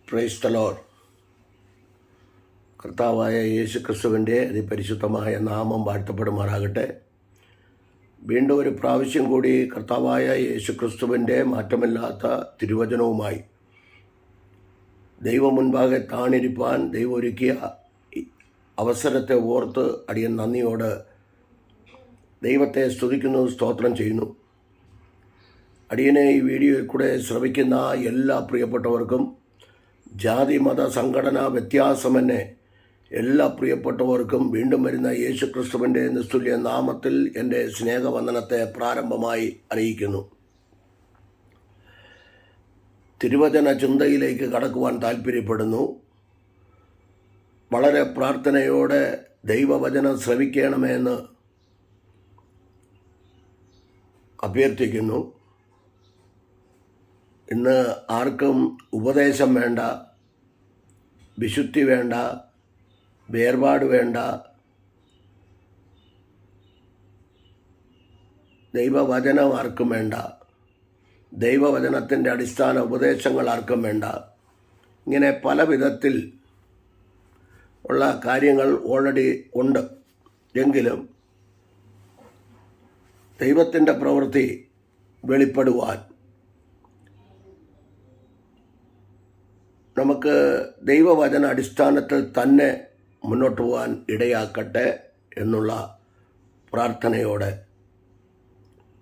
Praise the Lord. കർത്താവായ യേശു ക്രിസ്തുവിൻ്റെ അതിപരിശുദ്ധമായ നാമം വാഴ്ത്തപ്പെടുമാറാകട്ടെ. വീണ്ടും ഒരു പ്രാവശ്യം കൂടി കർത്താവായ യേശു ക്രിസ്തുവിൻ്റെ മാറ്റമില്ലാത്ത തിരുവചനവുമായി ദൈവം മുൻപാകെ താണിരിപ്പാൻ ദൈവം ഒരുക്കിയ അവസരത്തെ ഓർത്ത് അടിയൻ നന്ദിയോട് ദൈവത്തെ സ്തുതിക്കുന്നു, സ്തോത്രം ചെയ്യുന്നു. അടിയനെ ഈ വീഡിയോയിൽ കൂടെ ശ്രവിക്കുന്ന എല്ലാ പ്രിയപ്പെട്ടവർക്കും, ജാതി മത സംഘടന വ്യത്യാസമെന്നെ എല്ലാ പ്രിയപ്പെട്ടവർക്കും വീണ്ടും വരുന്ന യേശു ക്രിസ്തുവിൻ്റെ നിസ്തുല്യ നാമത്തിൽ എൻ്റെ സ്നേഹവന്ദനത്തെ പ്രാരംഭമായി അറിയിക്കുന്നു. തിരുവചന ചിന്തയിലേക്ക് കടക്കുവാൻ താല്പര്യപ്പെടുന്നു. വളരെ പ്രാർത്ഥനയോടെ ദൈവവചനം ശ്രവിക്കണമെന്ന് അഭ്യർത്ഥിക്കുന്നു. ഇന്ന് ആർക്കും ഉപദേശം വേണ്ട, വിശുദ്ധി വേണ്ട, വേർപാട് വേണ്ട, ദൈവവചനം ആർക്കും വേണ്ട, ദൈവവചനത്തിൻ്റെ അടിസ്ഥാന ഉപദേശങ്ങൾ ആർക്കും വേണ്ട. ഇങ്ങനെ പല വിധത്തിൽ ഉള്ള കാര്യങ്ങൾ ഓൾറെഡി ഉണ്ട്. എങ്കിലും ദൈവത്തിൻ്റെ പ്രവൃത്തി വെളിപ്പെടുവാൻ നമുക്ക് ദൈവവചന അടിസ്ഥാനത്തിൽ തന്നെ മുന്നോട്ട് പോകാൻ ഇടയാക്കട്ടെ എന്നുള്ള പ്രാർത്ഥനയോടെ,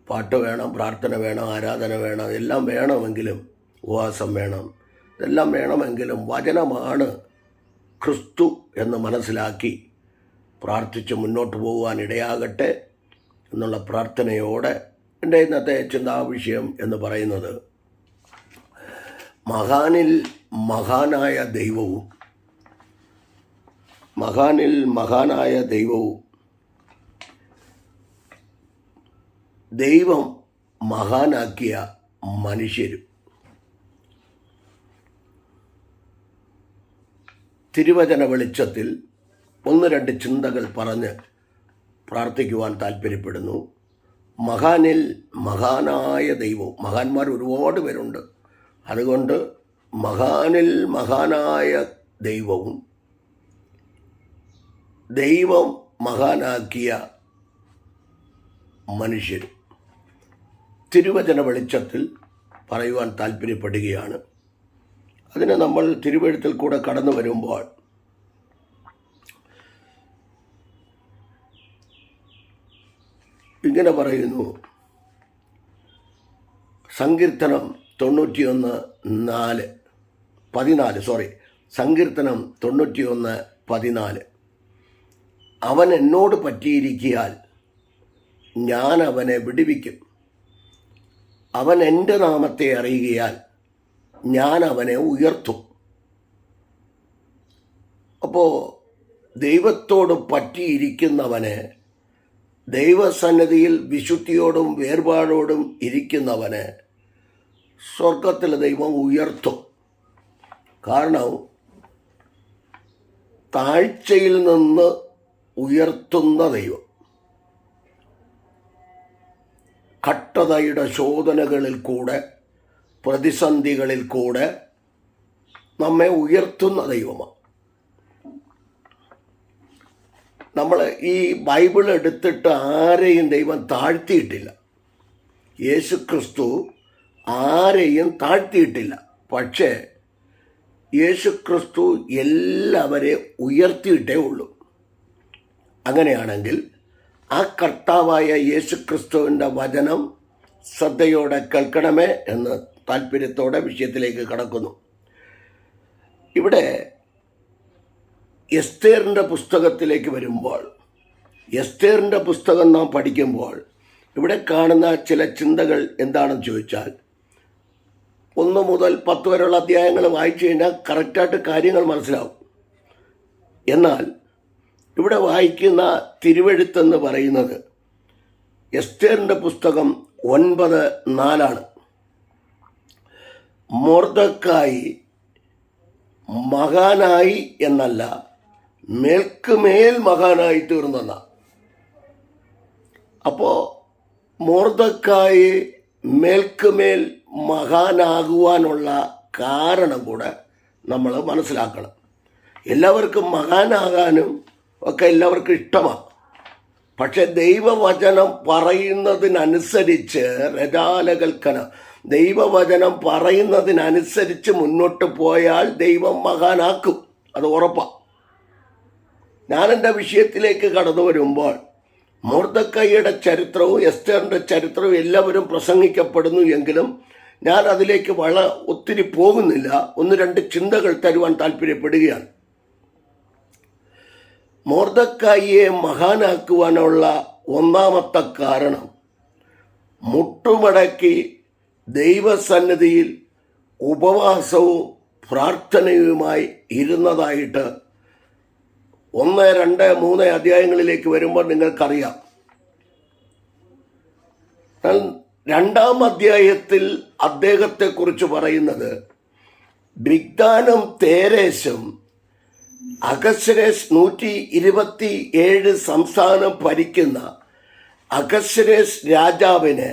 പാട്ട് വേണം, പ്രാർത്ഥന വേണം, ആരാധന വേണം, എല്ലാം വേണമെങ്കിലും, ഉപവാസം വേണം, ഇതെല്ലാം വേണമെങ്കിലും വചനമാണ് ക്രിസ്തു എന്ന് മനസ്സിലാക്കി പ്രാർത്ഥിച്ച് മുന്നോട്ട് പോകുവാൻ ഇടയാകട്ടെ എന്നുള്ള പ്രാർത്ഥനയോടെ എൻ്റെ ഇന്നത്തെ ചിന്താവിഷയം എന്ന് പറയുന്നത് മഹാനിൽ മഹാനായ ദൈവവും ദൈവം മഹാനാക്കിയ മനുഷ്യരും. തിരുവചന വെളിച്ചത്തിൽ ഒന്ന് രണ്ട് ചിന്തകൾ പറഞ്ഞ് പ്രാർത്ഥിക്കുവാൻ താല്പര്യപ്പെടുന്നു. മഹാനിൽ മഹാനായ ദൈവവും, മഹാന്മാർ ഒരുപാട് പേരുണ്ട്, അതുകൊണ്ട് മഹാനിൽ മഹാനായ ദൈവവും ദൈവം മഹാനാക്കിയ മനുഷ്യരും തിരുവചന വെളിച്ചത്തിൽ പറയുവാൻ താല്പര്യപ്പെടുകയാണ്. അതിന് നമ്മൾ തിരുവെഴുത്തിൽ കൂടെ കടന്നു വരുമ്പോൾ ഇങ്ങനെ പറയുന്നു. സങ്കീർത്തനം 91:14 അവൻ എന്നോട് പറ്റിയിരിക്കിയാൽ ഞാൻ അവനെ വിടുവിക്കും. അവൻ എൻ്റെ നാമത്തെ അറിയുകയാൽ ഞാൻ അവനെ ഉയർത്തും. അപ്പോൾ ദൈവത്തോട് പറ്റിയിരിക്കുന്നവനെ, ദൈവസന്നിധിയിൽ വിശുദ്ധിയോടും വേർപാടോടും ഇരിക്കുന്നവനെ സ്വർഗത്തിലെ ദൈവം ഉയർത്തും. കാരണം താഴ്ചയിൽ നിന്ന് ഉയർത്തുന്ന ദൈവം കഷ്ടതയുടെ ശോധനകളിൽ കൂടെ, പ്രതിസന്ധികളിൽ കൂടെ നമ്മെ ഉയർത്തുന്ന ദൈവമാണ്. നമ്മൾ ഈ ബൈബിൾ എടുത്തിട്ട് ആരെയും ദൈവം താഴ്ത്തിയിട്ടില്ല. യേശു ക്രിസ്തു ആരെയും താഴ്ത്തിയിട്ടില്ല. പക്ഷേ യേശു ക്രിസ്തു എല്ലാവരെയും ഉയർത്തിയിട്ടേ ഉള്ളൂ. അങ്ങനെയാണെങ്കിൽ ആ കർത്താവായ യേശു ക്രിസ്തുവിൻ്റെ വചനം ശ്രദ്ധയോടെ കേൾക്കണമേ എന്ന് താല്പര്യത്തോടെ വിഷയത്തിലേക്ക് കടക്കുന്നു. ഇവിടെ എസ്തേറിൻ്റെ പുസ്തകത്തിലേക്ക് വരുമ്പോൾ, എസ്തേറിൻ്റെ പുസ്തകം നാം പഠിക്കുമ്പോൾ ഇവിടെ കാണുന്ന ചില ചിന്തകൾ എന്താണെന്ന് ചോദിച്ചാൽ, 1 മുതൽ 10 വരെയുള്ള അധ്യായങ്ങൾ വായിച്ചു കഴിഞ്ഞാൽ കറക്റ്റായിട്ട് കാര്യങ്ങൾ മനസ്സിലാവും. എന്നാൽ ഇവിടെ വായിക്കുന്ന തിരുവെഴുത്തെന്ന് പറയുന്നത് എസ്തേറിൻ്റെ പുസ്തകം 9:4 മൊർദെഖായി മഹാനായി എന്നല്ല, മേൽക്കുമേൽ മഹാനായി തീർന്നെന്ന. അപ്പോൾ മൊർദെഖായി മേൽക്കുമേൽ മഹാനാകുവാനുള്ള കാരണം കൂടെ നമ്മൾ മനസ്സിലാക്കണം. എല്ലാവർക്കും മഹാനാകാനും ഒക്കെ എല്ലാവർക്കും ഇഷ്ടമാണ്. പക്ഷെ ദൈവവചനം പറയുന്നതിനനുസരിച്ച് രജാലകൽക്കന ദൈവവചനം പറയുന്നതിനനുസരിച്ച് മുന്നോട്ട് പോയാൽ ദൈവം മഹാനാക്കും, അത് ഉറപ്പാണ്. ഞാനെൻ്റെ വിഷയത്തിലേക്ക് കടന്നു വരുമ്പോൾ മൊർദെഖായിയുടെ ചരിത്രവും എസ്തേറിൻ്റെ ചരിത്രവും എല്ലാവരും പ്രസംഗിക്കപ്പെടുന്നു എങ്കിലും ഞാൻ അതിലേക്ക് ഒത്തിരി പോകുന്നില്ല. ഒന്ന് രണ്ട് ചിന്തകൾ തരുവാൻ താല്പര്യപ്പെടുകയാണ്. മൊർദെഖായിയെ മഹാനാക്കുവാനുള്ള ഒന്നാമത്തെ കാരണം മുട്ടുമടക്കി ദൈവസന്നിധിയിൽ ഉപവാസവും പ്രാർത്ഥനയുമായി ഇരുന്നതായിട്ട് 1, 2, 3 അധ്യായങ്ങളിലേക്ക് വരുമ്പോൾ നിങ്ങൾക്കറിയാം. 2-ാം അധ്യായത്തിൽ അദ്ദേഹത്തെക്കുറിച്ച് പറയുന്നത് ബിഗ്ദാനും തേരേശും അഹശ്വേരോശ് 127 സംസ്ഥാനം ഭരിക്കുന്ന അഹശ്വേരോശ് രാജാവിനെ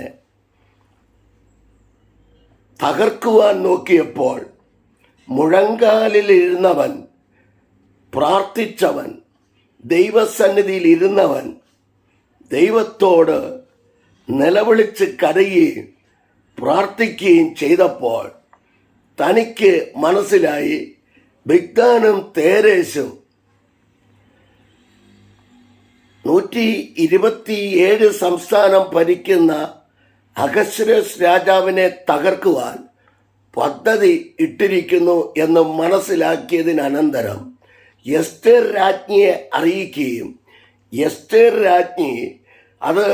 തകർക്കുവാൻ നോക്കിയപ്പോൾ മുഴങ്കാലിലിരുന്നവൻ, പ്രാർത്ഥിച്ചവൻ, ദൈവസന്നിധിയിൽ ഇരുന്നവൻ ദൈവത്തോട് നിലവിളിച്ച് കരയുകയും പ്രാർത്ഥിക്കുകയും ചെയ്തപ്പോൾ തനിക്ക് മനസ്സിലായി ബിഗ്ദാനും തേരേശും 127 സംസ്ഥാനം ഭരിക്കുന്ന അഹശ്വേരോശ് രാജാവിനെ തകർക്കുവാൻ പദ്ധതി ഇട്ടിരിക്കുന്നു എന്ന് മനസ്സിലാക്കിയതിനനന്തരം എസ്തേർ രാജ്ഞിയെ അറിയിക്കുകയും എസ്തേർ രാജ്ഞി അത്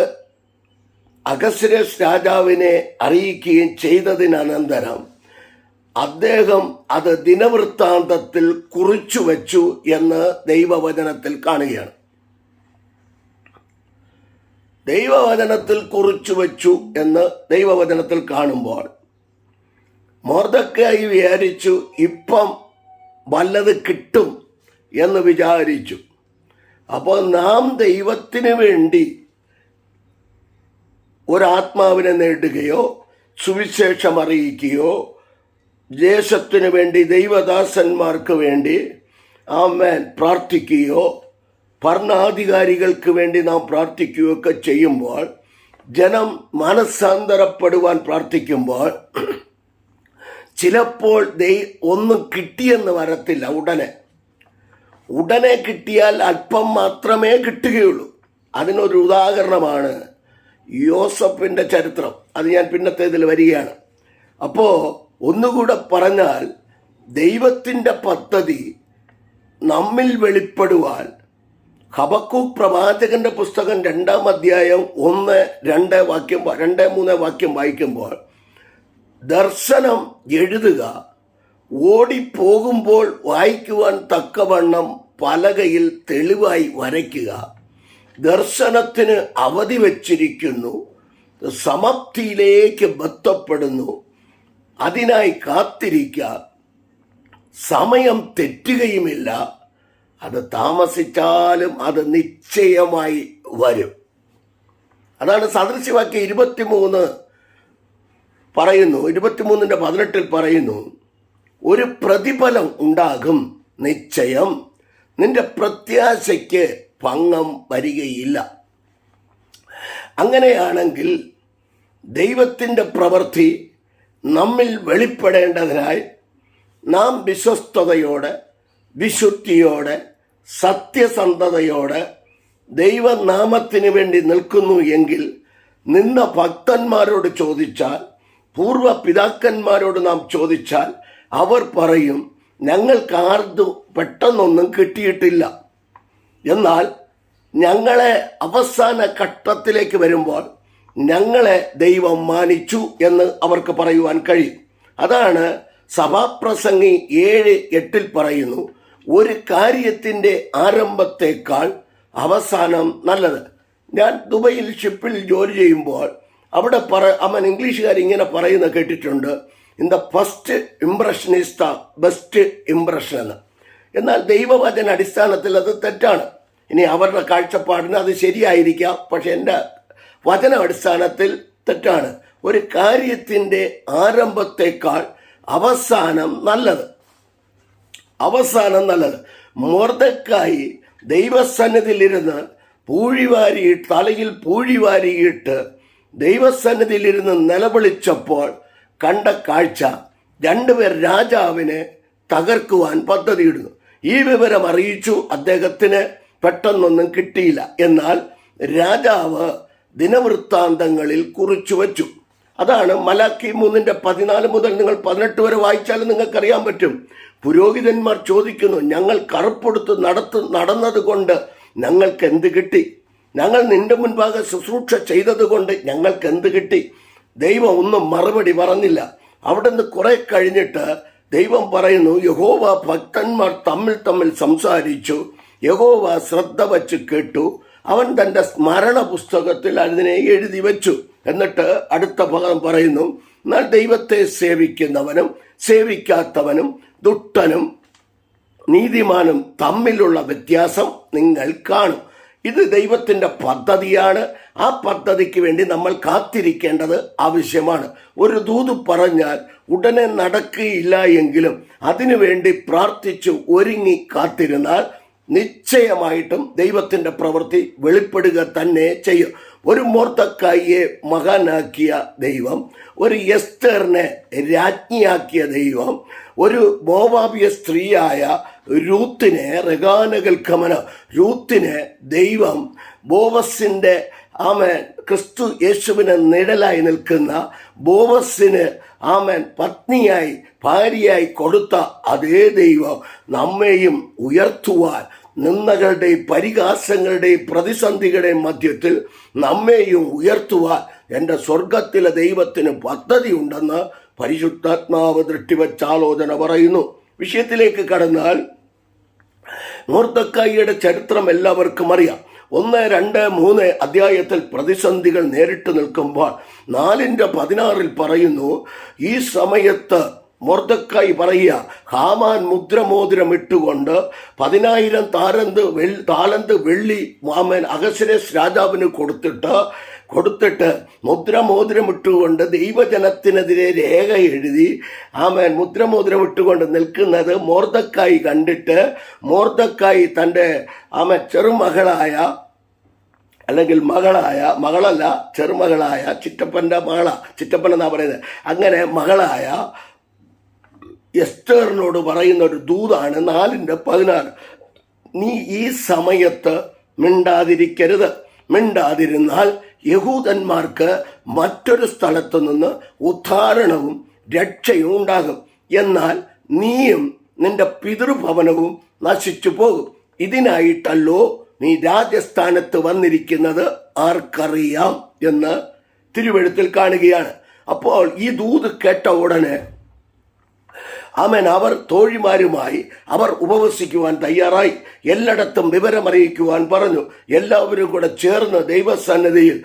അഹശ്വേരോശ് രാജാവിനെ അറിയിക്കുകയും ചെയ്തതിനനന്തരം അദ്ദേഹം അത് ദിനവൃത്താന്തത്തിൽ കുറിച്ചു വച്ചു എന്ന് ദൈവവചനത്തിൽ കാണുകയാണ്. ദൈവവചനത്തിൽ കുറിച്ചു വച്ചു എന്ന് ദൈവവചനത്തിൽ കാണുമ്പോൾ മൊർദെഖായി വിചാരിച്ചു ഇപ്പം വല്ലത് കിട്ടും എന്ന് വിചാരിച്ചു. അപ്പോൾ നാം ദൈവത്തിന് വേണ്ടി ഒരാത്മാവിനെ നേടുകയോ സുവിശേഷം അറിയിക്കുകയോ ദേശത്തിന് വേണ്ടി ദൈവദാസന്മാർക്ക് വേണ്ടി ആമേൻ പ്രാർത്ഥിക്കുകയോ ഭരണാധികാരികൾക്ക് വേണ്ടി നാം പ്രാർത്ഥിക്കുകയോ ഒക്കെ ചെയ്യുമ്പോൾ, ജനം മനസ്സാന്തരപ്പെടുവാൻ പ്രാർത്ഥിക്കുമ്പോൾ ചിലപ്പോൾ ഒന്നും കിട്ടിയെന്ന് വരത്തില്ല. ഉടനെ കിട്ടിയാൽ അല്പം മാത്രമേ കിട്ടുകയുള്ളൂ. അതിനൊരു ഉദാഹരണമാണ് യോസഫിൻ്റെ ചരിത്രം. അത് ഞാൻ പിന്നത്തേതിൽ വരികയാണ്. അപ്പോൾ ഒന്നുകൂടെ പറഞ്ഞാൽ ദൈവത്തിൻ്റെ പദ്ധതി നമ്മിൽ വെളിപ്പെടുവാൻ ഹബക്കൂക്ക് പ്രവാചകന്റെ പുസ്തകം 2-ാം അധ്യായം 1-2 വാക്യം 2-3 വാക്യം വായിക്കുമ്പോൾ ദർശനം എഴുതുക, ഓടിപ്പോകുമ്പോൾ വായിക്കുവാൻ തക്കവണ്ണം പലകയിൽ തെളിവായി വരയ്ക്കുക, ദർശനത്തിന് അവധി വച്ചിരിക്കുന്നു, സമാപ്തിയിലേക്ക് ബന്ധപ്പെടുന്നു, അതിനായി കാത്തിരിക്കുക, സമയം തെറ്റുകയുമില്ല, അത് താമസിച്ചാലും അത് നിശ്ചയമായി വരും. അതാണ് സദൃശവാക്യം 23 പറയുന്നു. 23:18 പറയുന്നു, ഒരു പ്രതിഫലം ഉണ്ടാകും നിശ്ചയം, നിന്റെ പ്രത്യാശയ്ക്ക് ഭംഗം വരികയില്ല. അങ്ങനെയാണെങ്കിൽ ദൈവത്തിൻ്റെ പ്രവൃത്തി നമ്മിൽ വെളിപ്പെടേണ്ടതിനായി നാം വിശ്വസ്തയോടെ, വിശുദ്ധിയോടെ, സത്യസന്ധതയോടെ ദൈവനാമത്തിന് വേണ്ടി നിൽക്കുന്നു എങ്കിൽ നിന്ന ഭക്തന്മാരോട് ചോദിച്ചാൽ, പൂർവ്വ പിതാക്കന്മാരോട് നാം ചോദിച്ചാൽ അവർ പറയും, ഞങ്ങൾക്ക് ആർക്കും പെട്ടെന്നൊന്നും കിട്ടിയിട്ടില്ല. എന്നാൽ ഞങ്ങളെ അവസാന ഘട്ടത്തിലേക്ക് വരുമ്പോൾ ഞങ്ങളെ ദൈവം മാനിച്ചു എന്ന് അവർക്ക് പറയുവാൻ കഴിയും. അതാണ് സഭാപ്രസംഗി 7:8 പറയുന്നു, ഒരു കാര്യത്തിൻ്റെ ആരംഭത്തേക്കാൾ അവസാനം നല്ലത്. ഞാൻ ദുബൈയിൽ ഷിപ്പിൽ ജോലി ചെയ്യുമ്പോൾ അവിടെ അവൻ ഇംഗ്ലീഷുകാർ ഇങ്ങനെ പറയുന്ന കേട്ടിട്ടുണ്ട്, in the first impression is the best impression എന്ന്. എന്നാൽ ദൈവവചന അടിസ്ഥാനത്തിൽ അത് തെറ്റാണ്. ഇനി അവരുടെ കാഴ്ചപ്പാടിന് അത് ശരിയായിരിക്കാം, പക്ഷെ എൻ്റെ വചന അടിസ്ഥാനത്തിൽ തെറ്റാണ്. ഒരു കാര്യത്തിൻ്റെ ആരംഭത്തേക്കാൾ അവസാനം നല്ലത്. അവസാനം നല്ലത്. മൊർദെഖായി ദൈവസന്നിധിയിലിരുന്ന് തലയിൽ പൂഴിവാരിയിട്ട് ദൈവസന്നിധിയിലിരുന്ന് നിലവിളിച്ചപ്പോൾ കണ്ട കാഴ്ച, രണ്ടുപേർ രാജാവിനെ തകർക്കുവാൻ പദ്ധതിയിടുന്നു. ഈ വിവരം അറിയിച്ചു. അദ്ദേഹത്തിന് പെട്ടെന്നൊന്നും കിട്ടിയില്ല. എന്നാൽ രാജാവ് ദിനവൃത്താന്തങ്ങളിൽ കുറിച്ചു വച്ചു. അതാണ് മലാക്കി 3:14 മുതൽ നിങ്ങൾ 18 വരെ വായിച്ചാലും നിങ്ങൾക്കറിയാൻ പറ്റും. പുരോഹിതന്മാർ ചോദിക്കുന്നു, ഞങ്ങൾ കറുപ്പെടുത്ത് നടന്നത് കൊണ്ട് ഞങ്ങൾക്ക് എന്ത് കിട്ടി? ഞങ്ങൾ നിന്റെ മുൻപാകെ ശുശ്രൂഷ ചെയ്തത് കൊണ്ട് ഞങ്ങൾക്ക് എന്ത് കിട്ടി? ദൈവം ഒന്നും മറുപടി പറഞ്ഞില്ല. അവിടെ നിന്ന് കുറെ കഴിഞ്ഞിട്ട് ദൈവം പറയുന്നു, യഹോവ ഭക്തന്മാർ തമ്മിൽ സംസാരിച്ചു, യഹോവ ശ്രദ്ധ വച്ച് കേട്ടു, അവൻ തന്റെ സ്മരണ പുസ്തകത്തിൽ അതിനെ എഴുതി വെച്ചു. എന്നിട്ട് അടുത്ത ഭാഗം പറയുന്നു, എന്നാൽ ദൈവത്തെ സേവിക്കുന്നവനും സേവിക്കാത്തവനും ദുഷ്ടനും നീതിമാനും തമ്മിലുള്ള വ്യത്യാസം നിങ്ങൾ കാണും. ഇത് ദൈവത്തിന്റെ പദ്ധതിയാണ്. ആ പദ്ധതിക്ക് വേണ്ടി നമ്മൾ കാത്തിരിക്കേണ്ടത് ആവശ്യമാണ്. ഒരു ദൂത് പറഞ്ഞാൽ ഉടനെ നടക്കുകയില്ല എങ്കിലും അതിനുവേണ്ടി പ്രാർത്ഥിച്ചു ഒരുങ്ങി കാത്തിരുന്നാൽ നിശ്ചയമായിട്ടും ദൈവത്തിന്റെ പ്രവൃത്തി വെളിപ്പെടുക തന്നെ ചെയ്യും. ഒരു മൊർദെഖായിയെ മഹാനാക്കിയ ദൈവം, ഒരു എസ്തേറിനെ രാജ്ഞിയാക്കിയ ദൈവം, ഒരു മോവാബിയ സ്ത്രീയായ രൂത്തിനെ ദൈവം ബോവസിന്റെ ക്രിസ്തു യേശുവിന് നിഴലായി നിൽക്കുന്ന ബോവസിന് പത്നിയായി ഭാര്യയായി കൊടുത്ത അതേ ദൈവം നമ്മെയും ഉയർത്തുവാൻ, നിന്ദകളുടെയും പരിഹാസങ്ങളുടെയും പ്രതിസന്ധികളുടെയും മധ്യത്തിൽ നമ്മെയും ഉയർത്തുവാൻ എൻ്റെ സ്വർഗത്തിലെ ദൈവത്തിന് പദ്ധതി ഉണ്ടെന്ന് പരിശുദ്ധാത്മാവ് ദൃഷ്ടിവെച്ച ആലോചന പറയുന്നു. വിഷയത്തിലേക്ക് കടന്നാൽ മൊർദെഖായിയുടെ ചരിത്രം എല്ലാവർക്കും അറിയാം. 1, 2, 3 അധ്യായത്തിൽ പ്രതിസന്ധികൾ നേരിട്ട് നിൽക്കുമ്പോൾ 4:16 പറയുന്നു, ഈ സമയത്ത് മൊർദെഖായി പറയുക, ഹാമാൻ മുദ്രമോതിരം ഇട്ടുകൊണ്ട് 10,000 താലന്ത് വെള്ളി അഹശ്വേരോശ് രാജാവിന് കൊടുത്തിട്ട് മുദ്രമോതിരം ഇട്ടുകൊണ്ട് ദൈവജനത്തിനെതിരെ രേഖ എഴുതി മുദ്രമോതിരം ഇട്ടുകൊണ്ട് നിൽക്കുന്നത് മൊർദെഖായി കണ്ടിട്ട്, മൊർദെഖായി തൻ്റെ ചെറുമകളായ അല്ലെങ്കിൽ മകളല്ല ചെറുമകളായ ചിറ്റപ്പൻ എന്നാ പറയുന്നത്, അങ്ങനെ മകളായ എസ്തേറിനോട് പറയുന്ന ഒരു ദൂതാണ് 4:16. നീ ഈ സമയത്ത് മിണ്ടാതിരുന്നാൽ യഹൂദന്മാർക്ക് മറ്റൊരു സ്ഥലത്തു നിന്ന് ഉദ്ധാരണവും രക്ഷയും ഉണ്ടാകും, എന്നാൽ നീയും നിന്റെ പിതൃഭവനവും നശിച്ചു പോകും. ഇതിനായിട്ടല്ലോ നീ രാജസ്ഥാനത്ത് വന്നിരിക്കുന്നത് ആർക്കറിയാം എന്ന് തിരുവെഴുത്തിൽ കാണുകയാണ്. അപ്പോൾ ഈ ദൂത് കേട്ട ഉടനെ അവർ തോഴിമാരുമായി അവർ ഉപവസിക്കുവാൻ തയ്യാറായി. എല്ലായിടത്തും വിവരമറിയിക്കുവാൻ പറഞ്ഞു. എല്ലാവരും കൂടെ ചേർന്ന് ദൈവസന്നിധിയിൽ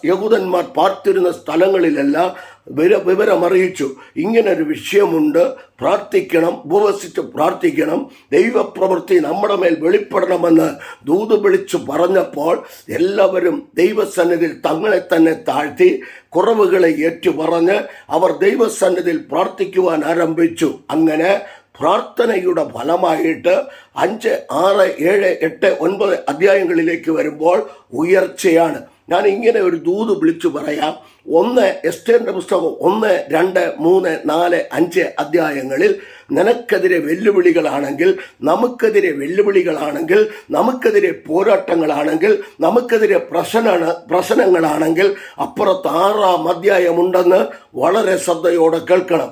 യഹൂദന്മാർ പാർത്തിരുന്ന സ്ഥലങ്ങളിലെല്ലാം വിവരമറിയിച്ചു. ഇങ്ങനൊരു വിഷയമുണ്ട്, പ്രാർത്ഥിക്കണം, ഉപവസിച്ച് പ്രാർത്ഥിക്കണം, ദൈവപ്രവൃത്തി നമ്മുടെ മേൽ വെളിപ്പെടണമെന്ന് ദൂത് വിളിച്ചു പറഞ്ഞപ്പോൾ എല്ലാവരും ദൈവസന്നിധിയിൽ തങ്ങളെ തന്നെ താഴ്ത്തി കുറവുകളെ ഏറ്റുപറഞ്ഞ് അവർ ദൈവസന്നിധിയിൽ പ്രാർത്ഥിക്കുവാൻ ആരംഭിച്ചു. അങ്ങനെ പ്രാർത്ഥനയുടെ ഫലമായിട്ട് 5, 6, 7, 8, 9 അധ്യായങ്ങളിലേക്ക് വരുമ്പോൾ ഉയർച്ചയാണ്. ഞാൻ ഇങ്ങനെ ഒരു ദൂത് വിളിച്ചു പറയാം. 1 എസ്തേറിന്റെ പുസ്തകം 1, 2, 3, 4, 5 അധ്യായങ്ങളിൽ നിനക്കെതിരെ വെല്ലുവിളികളാണെങ്കിൽ, നമുക്കെതിരെ പോരാട്ടങ്ങളാണെങ്കിൽ, നമുക്കെതിരെ പ്രശ്നങ്ങളാണെങ്കിൽ അപ്പുറത്ത് 6-ാം അധ്യായമുണ്ടെന്ന് വളരെ ശ്രദ്ധയോടെ കേൾക്കണം.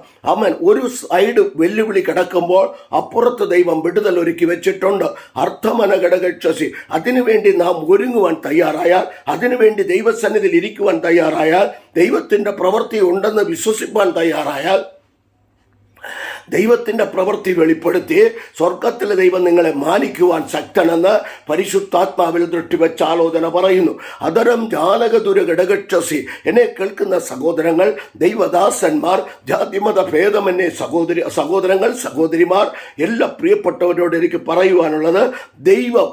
ഒരു സൈഡ് വെല്ലുവിളി കിടക്കുമ്പോൾ അപ്പുറത്ത് ദൈവം വിടുതൽ ഒരുക്കി വെച്ചിട്ടുണ്ട്. അർത്ഥമന ഘടകക്ഷസി. അതിനുവേണ്ടി നാം ഒരുങ്ങുവാൻ തയ്യാറായാൽ, അതിനുവേണ്ടി ദൈവസന്നിധിയിൽ ഇരിക്കുവാൻ തയ്യാറായാൽ, ദൈവത്തിന്റെ പ്രവൃത്തി ഉണ്ടെന്ന് വിശ്വസിപ്പാൻ തയ്യാറായാൽ, ദൈവത്തിന്റെ പ്രവൃത്തി വെളിപ്പെടുത്തി സ്വർഗത്തിലെ ദൈവം നിങ്ങളെ മാനിക്കുവാൻ ശക്തനെന്ന് പരിശുദ്ധാത്മാവിൽ ദൃഷ്ടിവെച്ച ആലോചന പറയുന്നു. അതരം ജാലകദുര ഘടകക്ഷസി. എന്നെ കേൾക്കുന്ന സഹോദരങ്ങൾ, ദൈവദാസന്മാർ, ജാതിമത ഭേദമെന്നെ സഹോദരങ്ങൾ, സഹോദരിമാർ, എല്ലാ പ്രിയപ്പെട്ടവരോട് എനിക്ക് പറയുവാനുള്ളത്, ദൈവം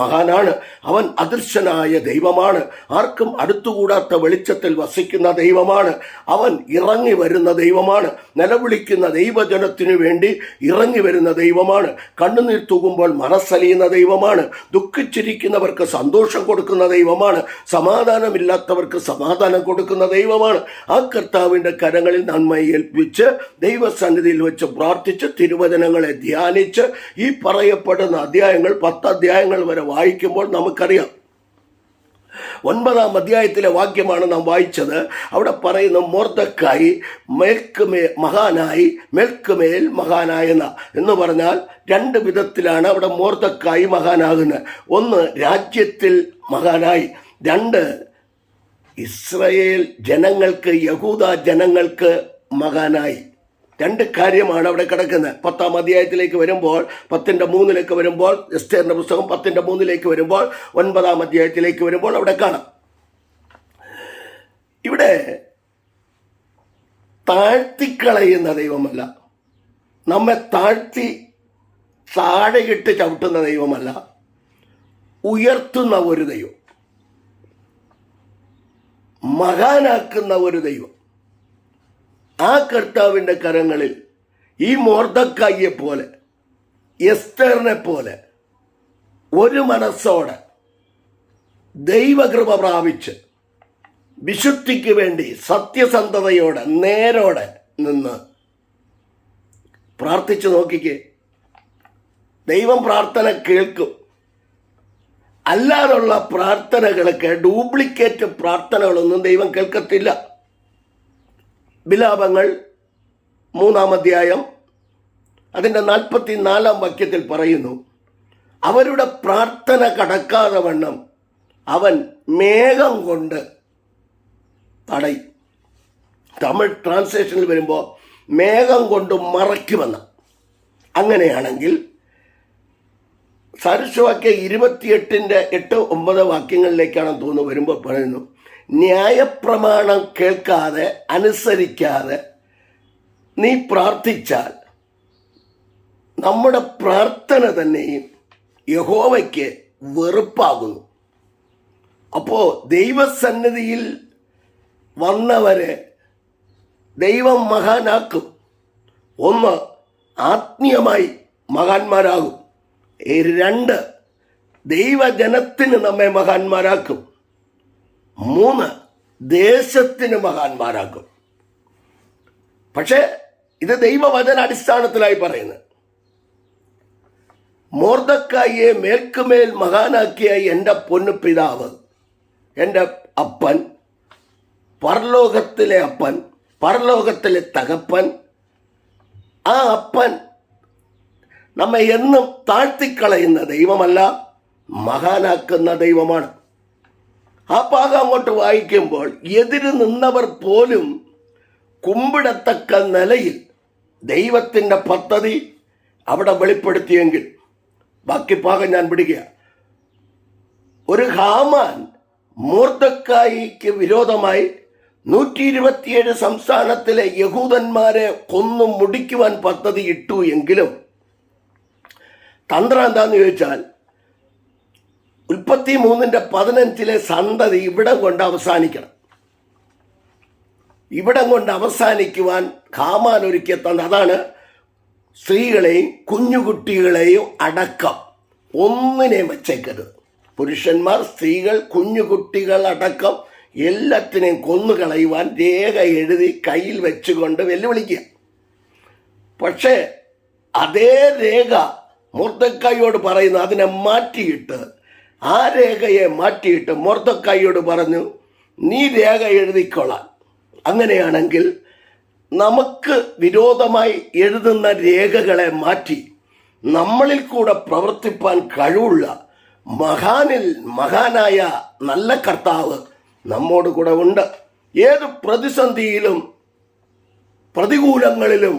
മഹാനാണ്. അവൻ അദൃശ്യനായ ദൈവമാണ്. ആർക്കും അടുത്തുകൂടാത്ത വെളിച്ചത്തിൽ വസിക്കുന്ന ദൈവമാണ്. അവൻ ഇറങ്ങി വരുന്ന ദൈവമാണ്. നിലവിളിക്കുന്ന ദൈവജനത്തിനു വേണ്ടി ഇറങ്ങി വരുന്ന ദൈവമാണ്. കണ്ണുനീർ തൂകുമ്പോൾ മനസ്സലിയുന്ന ദൈവമാണ്. ദുഃഖിച്ചിരിക്കുന്നവർക്ക് സന്തോഷം കൊടുക്കുന്ന ദൈവമാണ്. സമാധാനമില്ലാത്തവർക്ക് സമാധാനം കൊടുക്കുന്ന ദൈവമാണ്. ആ കർത്താവിൻ്റെ കരങ്ങളിൽ നന്മയെ ഏൽപ്പിച്ച് ദൈവസന്നിധിയിൽ വെച്ച് പ്രാർത്ഥിച്ച് തിരുവചനങ്ങളെ ധ്യാനിച്ച് ഈ പറയപ്പെടുന്ന അധ്യായങ്ങൾ 10 അധ്യായങ്ങൾ വരെ വായിക്കുമ്പോൾ നമുക്കറിയാം. 9-ാം അധ്യായത്തിലെ വാക്യമാണ് നാം വായിച്ചത്. അവിടെ പറയുന്ന മൊർദെഖായി മഹാനായി മേൽക്കുമേൽ മഹാനായെന്ന എന്ന് പറഞ്ഞാൽ 2 വിധത്തിലാണ് അവിടെ മൊർദെഖായി മഹാനാകുന്നത്. ഒന്ന്, രാജ്യത്തിൽ മഹാനായി. 2, ഇസ്രായേൽ ജനങ്ങൾക്ക്, യഹൂദ ജനങ്ങൾക്ക് മഹാനായി. 2 കാര്യമാണ് അവിടെ കിടക്കുന്നത്. 10-ാം അധ്യായത്തിലേക്ക് വരുമ്പോൾ 10:3 വരുമ്പോൾ, എസ്തേറിന്റെ പുസ്തകം 10:3 വരുമ്പോൾ, 9-ാം അധ്യായത്തിലേക്ക് വരുമ്പോൾ അവിടെ കാണാം. ഇവിടെ താഴ്ത്തിക്കളയുന്ന ദൈവമല്ല, നമ്മെ താഴ്ത്തി താഴെയിട്ട് ചവിട്ടുന്ന ദൈവമല്ല, ഉയർത്തുന്ന ഒരു ദൈവം, മഹാനാക്കുന്ന ഒരു ദൈവം. ആ കർത്താവിൻ്റെ കരങ്ങളിൽ ഈ മൊർദെഖായിയെ പോലെ, എസ്തേറിനെ പോലെ ഒരു മനസ്സോടെ ദൈവകൃപ പ്രാപിച്ച് വിശുദ്ധിക്ക് വേണ്ടി സത്യസന്ധതയോടെ നേരോടെ നിന്ന് പ്രാർത്ഥിച്ചു നോക്കിക്കേ. ദൈവം പ്രാർത്ഥന കേൾക്കും. അല്ലാതുള്ള പ്രാർത്ഥനകളൊക്കെ, ഡ്യൂപ്ലിക്കേറ്റ് പ്രാർത്ഥനകളൊന്നും ദൈവം കേൾക്കത്തില്ല. വിലാപങ്ങൾ 3-ാം അധ്യായം അതിൻ്റെ 44-ാം വാക്യത്തിൽ പറയുന്നു, അവരുടെ പ്രാർത്ഥന കടക്കാതെ വണ്ണം അവൻ മേഘം കൊണ്ട് തടയും. തമിഴ് ട്രാൻസ്ലേഷനിൽ വരുമ്പോൾ മേഘം കൊണ്ട് മറയ്ക്കുമെന്ന്. അങ്ങനെയാണെങ്കിൽ സദൃശവാക്യം 28-ന്റെ 8-9 വാക്യങ്ങളിലേക്കാണെന്ന് തോന്നുന്നു വരുമ്പോൾ പറയുന്നു, ന്യായപ്രമാണം കേൾക്കാതെ അനുസരിക്കാതെ നീ പ്രാർത്ഥിച്ചാൽ നമ്മുടെ പ്രാർത്ഥന തന്നെയും യഹോവയ്ക്ക് വെറുപ്പാകുന്നു. അപ്പോൾ ദൈവസന്നിധിയിൽ വന്നവരെ ദൈവം മഹാനാക്കും. 1, ആത്മീയമായി മഹാന്മാരാകും. 2, ദൈവജനത്തിന് നമ്മെ മഹാന്മാരാക്കും. 3, ദേശത്തിന് മഹാന്മാരാക്കും. പക്ഷേ ഇത് ദൈവവചന അടിസ്ഥാനത്തിലായി പറയുന്നത്. മൊർദെഖായിയെ മേൽക്കുമേൽ മഹാനാക്കിയ എൻ്റെ പൊന്നു പിതാവ്, എൻ്റെ അപ്പൻ, പരലോകത്തിലെ അപ്പൻ, പരലോകത്തിലെ തകപ്പൻ, ആ അപ്പൻ നമ്മെ എന്നും താഴ്ത്തിക്കളയുന്ന ദൈവമല്ല, മഹാനാക്കുന്ന ദൈവമാണ്. ആ ഭാഗം അങ്ങോട്ട് വായിക്കുമ്പോൾ എതിര് നിന്നവർ പോലും കുമ്പിടത്തക്ക നിലയിൽ ദൈവത്തിൻ്റെ പദ്ധതി അവിടെ വെളിപ്പെടുത്തിയെങ്കിൽ, ബാക്കി ഭാഗം ഞാൻ പിടിക്കുക. ഒരു ഹാമാൻ മൊർദെഖായിക്ക് വിരോധമായി 127 സംസ്ഥാനത്തിലെ യഹൂദന്മാരെ കൊന്നു മുടിക്കുവാൻ പദ്ധതി ഇട്ടു എങ്കിലും തന്ത്രം എന്താന്ന് ചോദിച്ചാൽ, 33:15 സന്തതി ഇവിടം കൊണ്ട് അവസാനിക്കണം. ഇവിടം കൊണ്ട് അവസാനിക്കുവാൻ ഹാമാൻ ഒരുക്കിയ തന്ത്രം അതാണ്. സ്ത്രീകളെയും കുഞ്ഞുകുട്ടികളെയും അടക്കം ഒന്നിനെയും വച്ചേക്കരുത്. പുരുഷന്മാർ, സ്ത്രീകൾ, കുഞ്ഞുകുട്ടികൾ അടക്കം എല്ലാത്തിനെയും കൊന്നുകളയുവാൻ രേഖ എഴുതി കയ്യിൽ വെച്ചുകൊണ്ട് വെല്ലുവിളിക്കുക. പക്ഷേ അതേ രേഖ മൊർദെഖായിയോട് പറയുന്നു, അതിനെ മാറ്റിയിട്ട്, ആ രേഖയെ മാറ്റിയിട്ട് മൊർദെഖായിയോട് പറഞ്ഞു, നീ രേഖ എഴുതിക്കൊള്ളാൻ. അങ്ങനെയാണെങ്കിൽ നമുക്ക് വിരോധമായി എഴുതുന്ന രേഖകളെ മാറ്റി നമ്മളിൽ കൂടെ പ്രവർത്തിപ്പാൻ കഴിവുള്ള മഹാനായ നല്ല കർത്താവ് നമ്മോട് കൂടെ ഉണ്ട്. ഏത് പ്രതിസന്ധിയിലും പ്രതികൂലങ്ങളിലും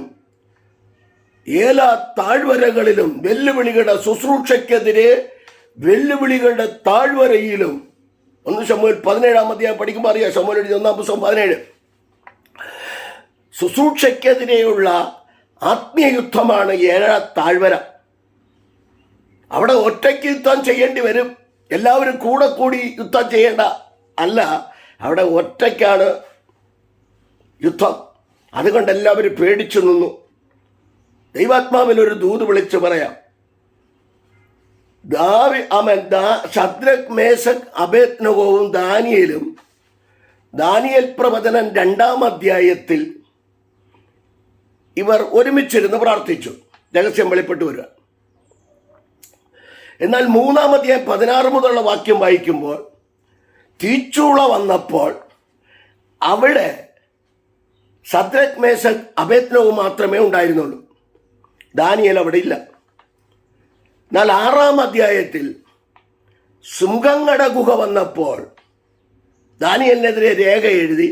എല്ലാ താഴ്വരകളിലും വെല്ലുവിളികളുടെ ശുശ്രൂഷയ്ക്കെതിരെ വെല്ലുവിളികളുടെ താഴ്വരയിലും 1 ശമൂവേൽ 17-ാം അധ്യായം പഠിക്കുമ്പോൾ അറിയാം. ശമൂവേൽ 1-ാം പുസ്തകം 17. ശുശ്രൂഷയ്ക്കെതിരെയുള്ള ആത്മീയ യുദ്ധമാണ് 7 താഴ്വര. അവിടെ ഒറ്റയ്ക്ക് യുദ്ധം ചെയ്യേണ്ടി വരും. എല്ലാവരും കൂടെ കൂടി യുദ്ധം ചെയ്യേണ്ട അല്ല, അവിടെ ഒറ്റയ്ക്കാണ് യുദ്ധം. അതുകൊണ്ട് എല്ലാവരും പേടിച്ചു നിന്നു. ദൈവാത്മാവിൽ ഒരു ദൂത് വിളിച്ചു പറയാം. ശദ്രക്, മേശക്, അബേദ്നെഗോവും ദാനിയേലും ദാനിയേൽ പ്രവചനം 2-ാം അധ്യായത്തിൽ ഇവർ ഒരുമിച്ചിരുന്ന് പ്രാർത്ഥിച്ചു. രഹസ്യം വെളിപ്പെട്ടു വരിക. എന്നാൽ 3-ാം അധ്യായം 16 മുതലുള്ള വാക്യം വായിക്കുമ്പോൾ തീച്ചൂള വന്നപ്പോൾ അവിടെ ശദ്രക്, മേശക്, അബേദ്നെഗോ മാത്രമേ ഉണ്ടായിരുന്നുള്ളൂ. ദാനിയേൽ അവിടെ ഇല്ല. എന്നാൽ 6-ാം അധ്യായത്തിൽ സിംഹങ്ങളുടെ ഗുഹ വന്നപ്പോൾ ദാനിയേലിനെതിരെ രേഖ എഴുതി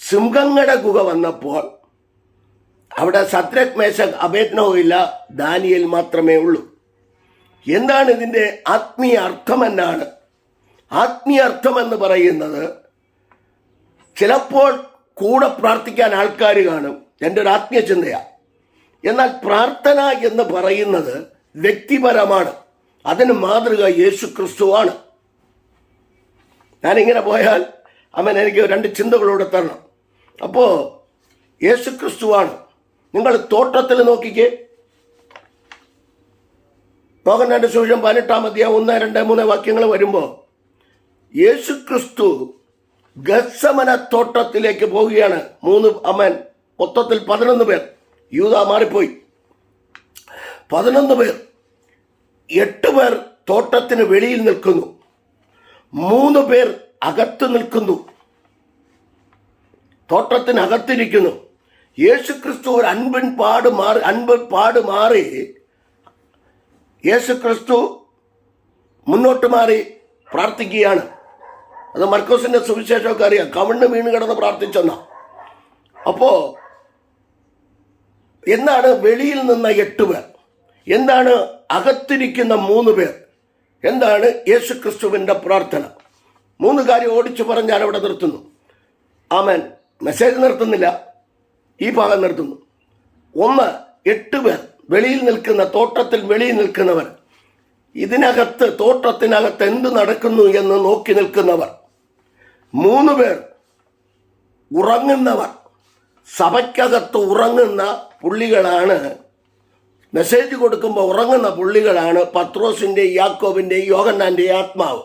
സിംഹങ്ങളുടെ ഗുഹ വന്നപ്പോൾ അവിടെ ശദ്രക്, മേശക്, അബേദ്നെഗോ ഇല്ല, ദാനിയേൽ മാത്രമേ ഉള്ളൂ. എന്താണ് ഇതിൻ്റെ ആത്മീയ അർത്ഥം എന്നാണ്? ആത്മീയ അർത്ഥം എന്ന് പറയുന്നത്, ചിലപ്പോൾ കൂടെ പ്രാർത്ഥിക്കാൻ ആൾക്കാർ കാണും, എൻ്റെ ഒരു ആത്മീയ ചിന്തയാണ്. എന്നാൽ പ്രാർത്ഥന എന്ന് പറയുന്നത് വ്യക്തിപരമാണ്. അതിന് മാതൃക യേശു ക്രിസ്തുവാണ്. ഞാനിങ്ങനെ പോയാൽ എനിക്ക് 2 ചിന്തകളോട് തരണം. അപ്പോൾ യേശു ക്രിസ്തുവാണ്. നിങ്ങൾ തോട്ടത്തിൽ നോക്കിക്കേ. യോഹന്നാന്റെ സുവിശേഷം 18-ാം അധ്യായം 1, 2, 3 വാക്യങ്ങൾ വരുമ്പോൾ യേശു ക്രിസ്തു ഗത്സമന തോട്ടത്തിലേക്ക് പോവുകയാണ്. 3 മൊത്തത്തിൽ 11 പേർ. യൂദ മാറിപ്പോയി. 11 പേർ. 8 പേർ തോട്ടത്തിന് വെളിയിൽ നിൽക്കുന്നു, 3 പേർ അകത്ത് നിൽക്കുന്നു, തോട്ടത്തിനകത്തിരിക്കുന്നു. യേശു ക്രിസ്തു ഒരു അൻപൻ പാട് മാറി യേശു ക്രിസ്തു മുന്നോട്ട് മാറി പ്രാർത്ഥിക്കുകയാണ്. അത് മർക്കോസിന്റെ സുവിശേഷമൊക്കെ അറിയാം. കവിണ്ണ് വീണ് കിടന്ന് പ്രാർത്ഥിച്ചെന്ന. അപ്പോ എന്താണ് വെളിയിൽ നിന്ന 8 പേർ? എന്താണ് അകത്തിരിക്കുന്ന 3 പേർ? എന്താണ് യേശു ക്രിസ്തുവിൻ്റെ പ്രാർത്ഥന? 3 കാര്യം ഓടിച്ചു പറഞ്ഞാൽ അവിടെ നിർത്തുന്നു. ആമേൻ. മെസ്സേജ് നിർത്തുന്നില്ല, ഈ ഭാഗം നിർത്തുന്നു. 1, 8 പേർ വെളിയിൽ നിൽക്കുന്ന, തോട്ടത്തിൽ വെളിയിൽ നിൽക്കുന്നവർ, ഇതിനകത്ത് തോട്ടത്തിനകത്ത് എന്ത് നടക്കുന്നു എന്ന് നോക്കി നിൽക്കുന്നവർ. 3 പേർ ഉറങ്ങുന്നവർ. സഭയ്ക്കകത്ത് ഉറങ്ങുന്ന പുള്ളികളാണ്, മെസ്സേജ് കൊടുക്കുമ്പോൾ ഉറങ്ങുന്ന പുള്ളികളാണ് പത്രോസിൻ്റെയും യാക്കോബിൻ്റെയും യോഹന്നാൻ്റെയും ആത്മാവ്.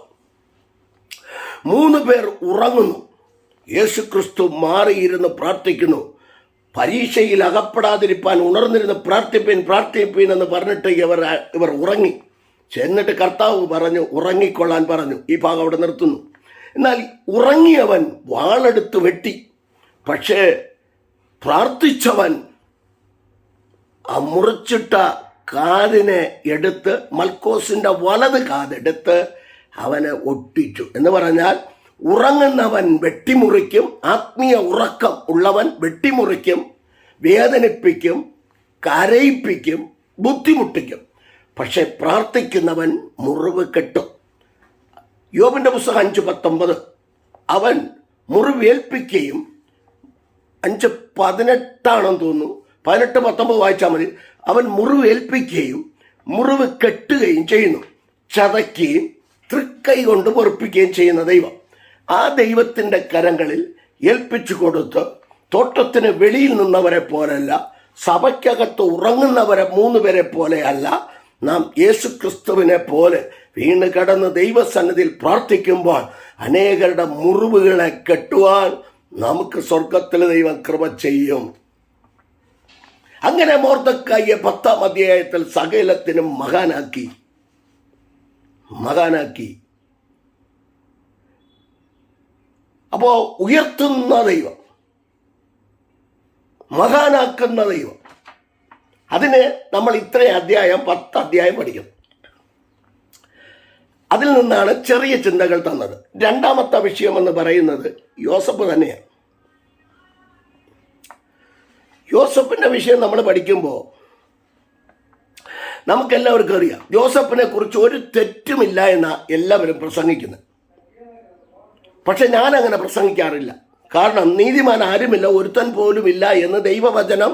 3 പേർ ഉറങ്ങുന്നു. യേശുക്രിസ്തു മാറിയിരുന്ന് പ്രാർത്ഥിക്കുന്നു. പരീക്ഷയിൽ അകപ്പെടാതിരിപ്പാൻ ഉണർന്നിരുന്ന് പ്രാർത്ഥിപ്പീൻ എന്ന് പറഞ്ഞിട്ട് ഇവർ ഉറങ്ങി. ചെന്നിട്ട് കർത്താവ് പറഞ്ഞു, ഉറങ്ങിക്കൊള്ളാൻ പറഞ്ഞു. ഈ ഭാഗം അവിടെ നിർത്തുന്നു. എന്നാൽ ഉറങ്ങിയവൻ വാളെടുത്ത് വെട്ടി. പക്ഷേ പ്രാർത്ഥിച്ചവൻ ആ മുറിച്ചിട്ട കാതിനെ എടുത്ത്, മൽക്കോസിന്റെ വലത് കാതെടുത്ത് അവനെ ഒട്ടിച്ചു. എന്ന് പറഞ്ഞാൽ ഉറങ്ങുന്നവൻ വെട്ടിമുറിക്കും, ആത്മീയ ഉറക്കം ഉള്ളവൻ വെട്ടിമുറിക്കും, വേദനിപ്പിക്കും, കരയിപ്പിക്കും, ബുദ്ധിമുട്ടിക്കും. പക്ഷെ പ്രാർത്ഥിക്കുന്നവൻ മുറിവ് കെട്ടും. യോബിന്റെ പുസ്തകം 5:19 അവൻ മുറിവേൽപ്പിക്കുകയും, 5:18 തോന്നുന്നു, 18-19 വായിച്ചാൽ മതി. അവൻ മുറിവേൽപ്പിക്കുകയും മുറിവ് കെട്ടുകയും ചെയ്യുന്നു, ചതയ്ക്കുകയും തൃക്കൈ കൊണ്ട് പൊറുപ്പിക്കുകയും ചെയ്യുന്ന ദൈവം. ആ ദൈവത്തിൻ്റെ കരങ്ങളിൽ ഏൽപ്പിച്ചു കൊടുത്ത് തോട്ടത്തിന് വെളിയിൽ നിന്നവരെ പോലെയല്ല, സഭയ്ക്കകത്ത് ഉറങ്ങുന്നവരെ 3 പേരെ പോലെയല്ല, നാം യേശു ക്രിസ്തുവിനെ പോലെ വീണ് കടന്ന് ദൈവസന്നിധിയിൽ പ്രാർത്ഥിക്കുമ്പോൾ അനേകരുടെ മുറിവുകളെ കെട്ടുവാൻ നമുക്ക് സ്വർഗത്തിൽ ദൈവം കൃപ ചെയ്യും. അങ്ങനെ മൊർദെഖായിയെ 10-ാം അധ്യായത്തിൽ സകലത്തിനും മഹാനാക്കി. അപ്പോ ഉയർത്തുന്ന ദൈവം, മഹാനാക്കുന്ന ദൈവം. അതിന് നമ്മൾ ഇത്രയും അധ്യായം 10 അധ്യായം പഠിക്കും. അതിൽ നിന്നാണ് ചെറിയ ചിന്തകൾ തന്നത്. 2ാമത്തെ വിഷയം എന്ന് പറയുന്നത് യോസഫ് തന്നെയാണ്. യോസഫിന്റെ വിഷയം നമ്മൾ പഠിക്കുമ്പോൾ നമുക്കെല്ലാവർക്കും അറിയാം, യോസഫിനെ കുറിച്ച് ഒരു തെറ്റുമില്ല എന്നാ എല്ലാവരും പ്രസംഗിക്കുന്നത്. പക്ഷെ ഞാൻ അങ്ങനെ പ്രസംഗിക്കാറില്ല. കാരണം നീതിമാൻ ആരുമില്ല, ഒരുത്തൻ പോലും ഇല്ല എന്ന് ദൈവവചനം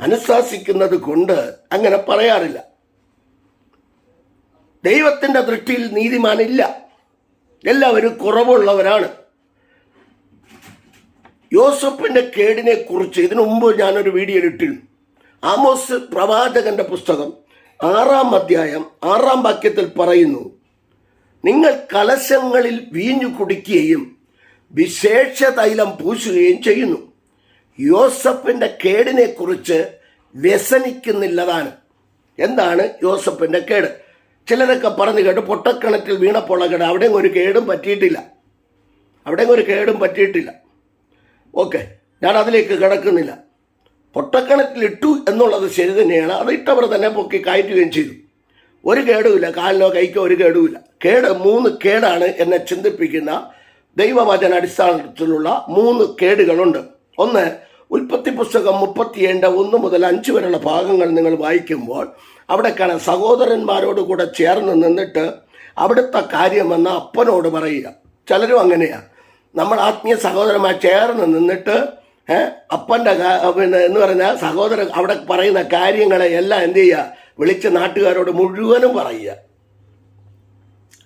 അനുശാസിക്കുന്നത് കൊണ്ട് അങ്ങനെ പറയാറില്ല. ദൈവത്തിൻ്റെ ദൃഷ്ടിയിൽ നീതിമാനില്ല, എല്ലാവരും കുറവുള്ളവരാണ്. യോസഫിന്റെ കേടിനെ കുറിച്ച് ഇതിനു മുമ്പ് ഞാനൊരു വീഡിയോ ഇട്ടിരുന്നു. ആമോസ് പ്രവാചകന്റെ പുസ്തകം 6-ാം അധ്യായം 6-ാം വാക്യത്തിൽ പറയുന്നു, നിങ്ങൾ കലശങ്ങളിൽ വീഞ്ഞു കുടിക്കുകയും വിശേഷ തൈലം പൂശുകയും ചെയ്യുന്നു. യോസഫിന്റെ കേടിനെ കുറിച്ച് വ്യസനിക്കുന്നില്ലതാണ്. എന്താണ് യോസഫിന്റെ കേട്? ചിലരൊക്കെ പറഞ്ഞു കേട്ട് പൊട്ടക്കിണറ്റിൽ വീണപ്പോള്ള കേട്. അവിടെയും ഒരു കേടും പറ്റിയിട്ടില്ല. ഓക്കെ, ഞാൻ അതിലേക്ക് കിടക്കുന്നില്ല. പൊട്ടക്കിണറ്റിലിട്ടു എന്നുള്ളത് ശരി തന്നെയാണ്. അത് ഇട്ടവർ തന്നെ പൊക്കി കയറ്റുകയും ചെയ്തു. ഒരു കേടുമില്ല, കാലിനോ കൈക്കോ ഒരു കേടുമില്ല. 3 കേടാണ് എന്നെ ചിന്തിപ്പിക്കുന്ന ദൈവവചന അടിസ്ഥാനത്തിലുള്ള 3 കേടുകളുണ്ട്. ഒന്ന്, ഉൽപ്പത്തി പുസ്തകം 37:1 മുതൽ 5 വരെയുള്ള ഭാഗങ്ങൾ നിങ്ങൾ വായിക്കുമ്പോൾ അവിടെ കാണാൻ സഹോദരന്മാരോട് കൂടെ ചേർന്ന് നിന്നിട്ട് അവിടുത്തെ കാര്യമെന്ന് അപ്പനോട് പറയുക. ചിലരും അങ്ങനെയാണ്. നമ്മൾ ആത്മീയ സഹോദരന്മാർ ചേർന്ന് നിന്നിട്ട് അപ്പൻ്റെ എന്ന് പറഞ്ഞാൽ സഹോദരൻ അവിടെ പറയുന്ന കാര്യങ്ങളെ എല്ലാം എന്ത് ചെയ്യുക, വിളിച്ച് നാട്ടുകാരോട് മുഴുവനും പറയുക.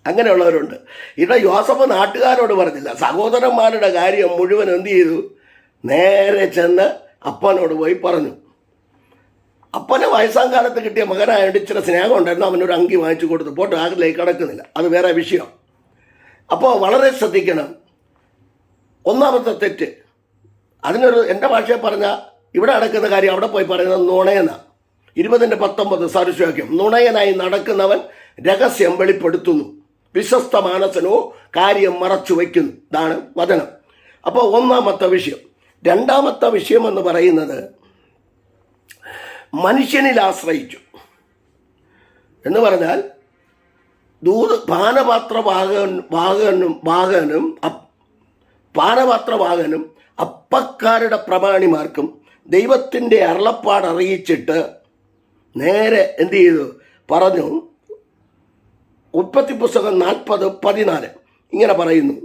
അങ്ങനെയുള്ളവരുണ്ട്. ഇവിടെ യോസഫ് നാട്ടുകാരോട് പറഞ്ഞില്ല, സഹോദരന്മാരുടെ കാര്യം മുഴുവൻ എന്ത് ചെയ്തു, നേരെ ചെന്ന് അപ്പനോട് പോയി പറഞ്ഞു. അപ്പന് വയസ്സാം കാലത്ത് കിട്ടിയ മകനായതുകൊണ്ട് ഇച്ചിരി സ്നേഹം ഉണ്ടായിരുന്നു. അവനൊരു അങ്കി വാങ്ങിച്ചു കൊടുത്തു. പോട്ട് അതിലേക്ക് കിടക്കുന്നില്ല, അത് വേറെ വിഷയം. അപ്പോൾ വളരെ ശ്രദ്ധിക്കണം. ഒന്നാമത്തെ തെറ്റ്, അതിനൊരു എൻ്റെ ഭാഷയിൽ പറഞ്ഞാൽ ഇവിടെ നടക്കുന്ന കാര്യം അവിടെ പോയി പറയുന്നത് നുണയെന്നാണ്. 20:19 സാദൃശ്യവാക്യം, നുണയനായി നടക്കുന്നവൻ രഹസ്യം വെളിപ്പെടുത്തുന്നു, വിശ്വസ്ത മാനസനോ കാര്യം മറച്ചു വയ്ക്കുന്നു. ഇതാണ് വചനം. അപ്പോൾ ഒന്നാമത്തെ വിഷയം. രണ്ടാമത്തെ വിഷയം എന്ന് പറയുന്നത് മനുഷ്യനിൽ ആശ്രയിച്ചു എന്ന് പറഞ്ഞാൽ പാനപാത്രവാഹകനും അപ്പക്കാരുടെ പ്രമാണിമാർക്കും ദൈവത്തിൻ്റെ അരുളപ്പാട് അറിയിച്ചിട്ട് നേരെ എന്ത് ചെയ്തു പറഞ്ഞു. ഉൽപ്പത്തി പുസ്തകം 40:14 ഇങ്ങനെ പറയുന്നു,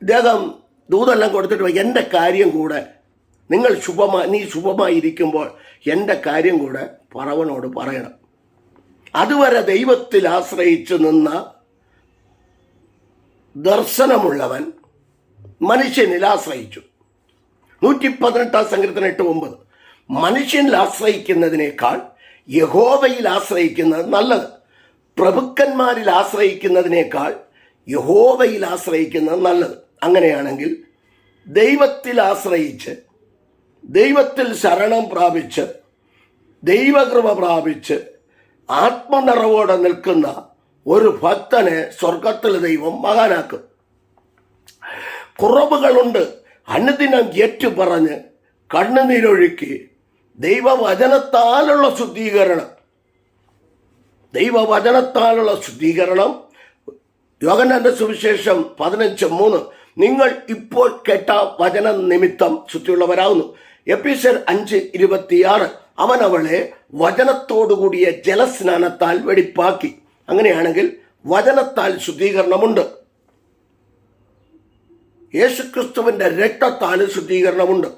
ഇദ്ദേഹം ദൂതെല്ലാം കൊടുത്തിട്ട് എൻ്റെ കാര്യം കൂടെ നീ ശുഭമായിരിക്കുമ്പോൾ എൻ്റെ കാര്യം കൂടെ ഫറവനോട് പറയണം. അതുവരെ ദൈവത്തിൽ ആശ്രയിച്ചു നിന്ന ദർശനമുള്ളവൻ മനുഷ്യനിൽ ആശ്രയിച്ചു. 118-ാം സങ്കീർത്തനം 8:9, മനുഷ്യനിൽ ആശ്രയിക്കുന്നതിനേക്കാൾ യഹോവയിൽ ആശ്രയിക്കുന്നത് നല്ലത്. പ്രഭുക്കന്മാരിൽ ആശ്രയിക്കുന്നതിനേക്കാൾ യഹോവയിൽ ആശ്രയിക്കുന്നത് നല്ലത്. അങ്ങനെയാണെങ്കിൽ ദൈവത്തിൽ ആശ്രയിച്ച്, ദൈവത്തിൽ ശരണം പ്രാപിച്ച്, ദൈവകൃപ പ്രാപിച്ച് ആത്മനിറവോടെ നിൽക്കുന്ന ഒരു ഭക്തനെ സ്വർഗത്തിൽ ദൈവം മഹാനാക്കും. കുറവുകളുണ്ട് അനുദിനം ഏറ്റുപറഞ്ഞ് കണ്ണുനീരൊഴുക്കി ദൈവവചനത്താലുള്ള ശുദ്ധീകരണം യോഹന്നാന്റെ സുവിശേഷം 15:3, നിങ്ങൾ ഇപ്പോൾ കേട്ട വചന നിമിത്തം ശുദ്ധിയുള്ളവരാകുന്നു. എഫെസ്യർ 5:26, അവൻ അവളെ വചനത്തോടുകൂടിയ ജലസ്നാനത്താൽ വെടിപ്പാക്കി. അങ്ങനെയാണെങ്കിൽ വചനത്താൽ ശുദ്ധീകരണമുണ്ട്. യേശുക്രിസ്തുവിന്റെ രക്തത്താൽ ശുദ്ധീകരണമുണ്ട്.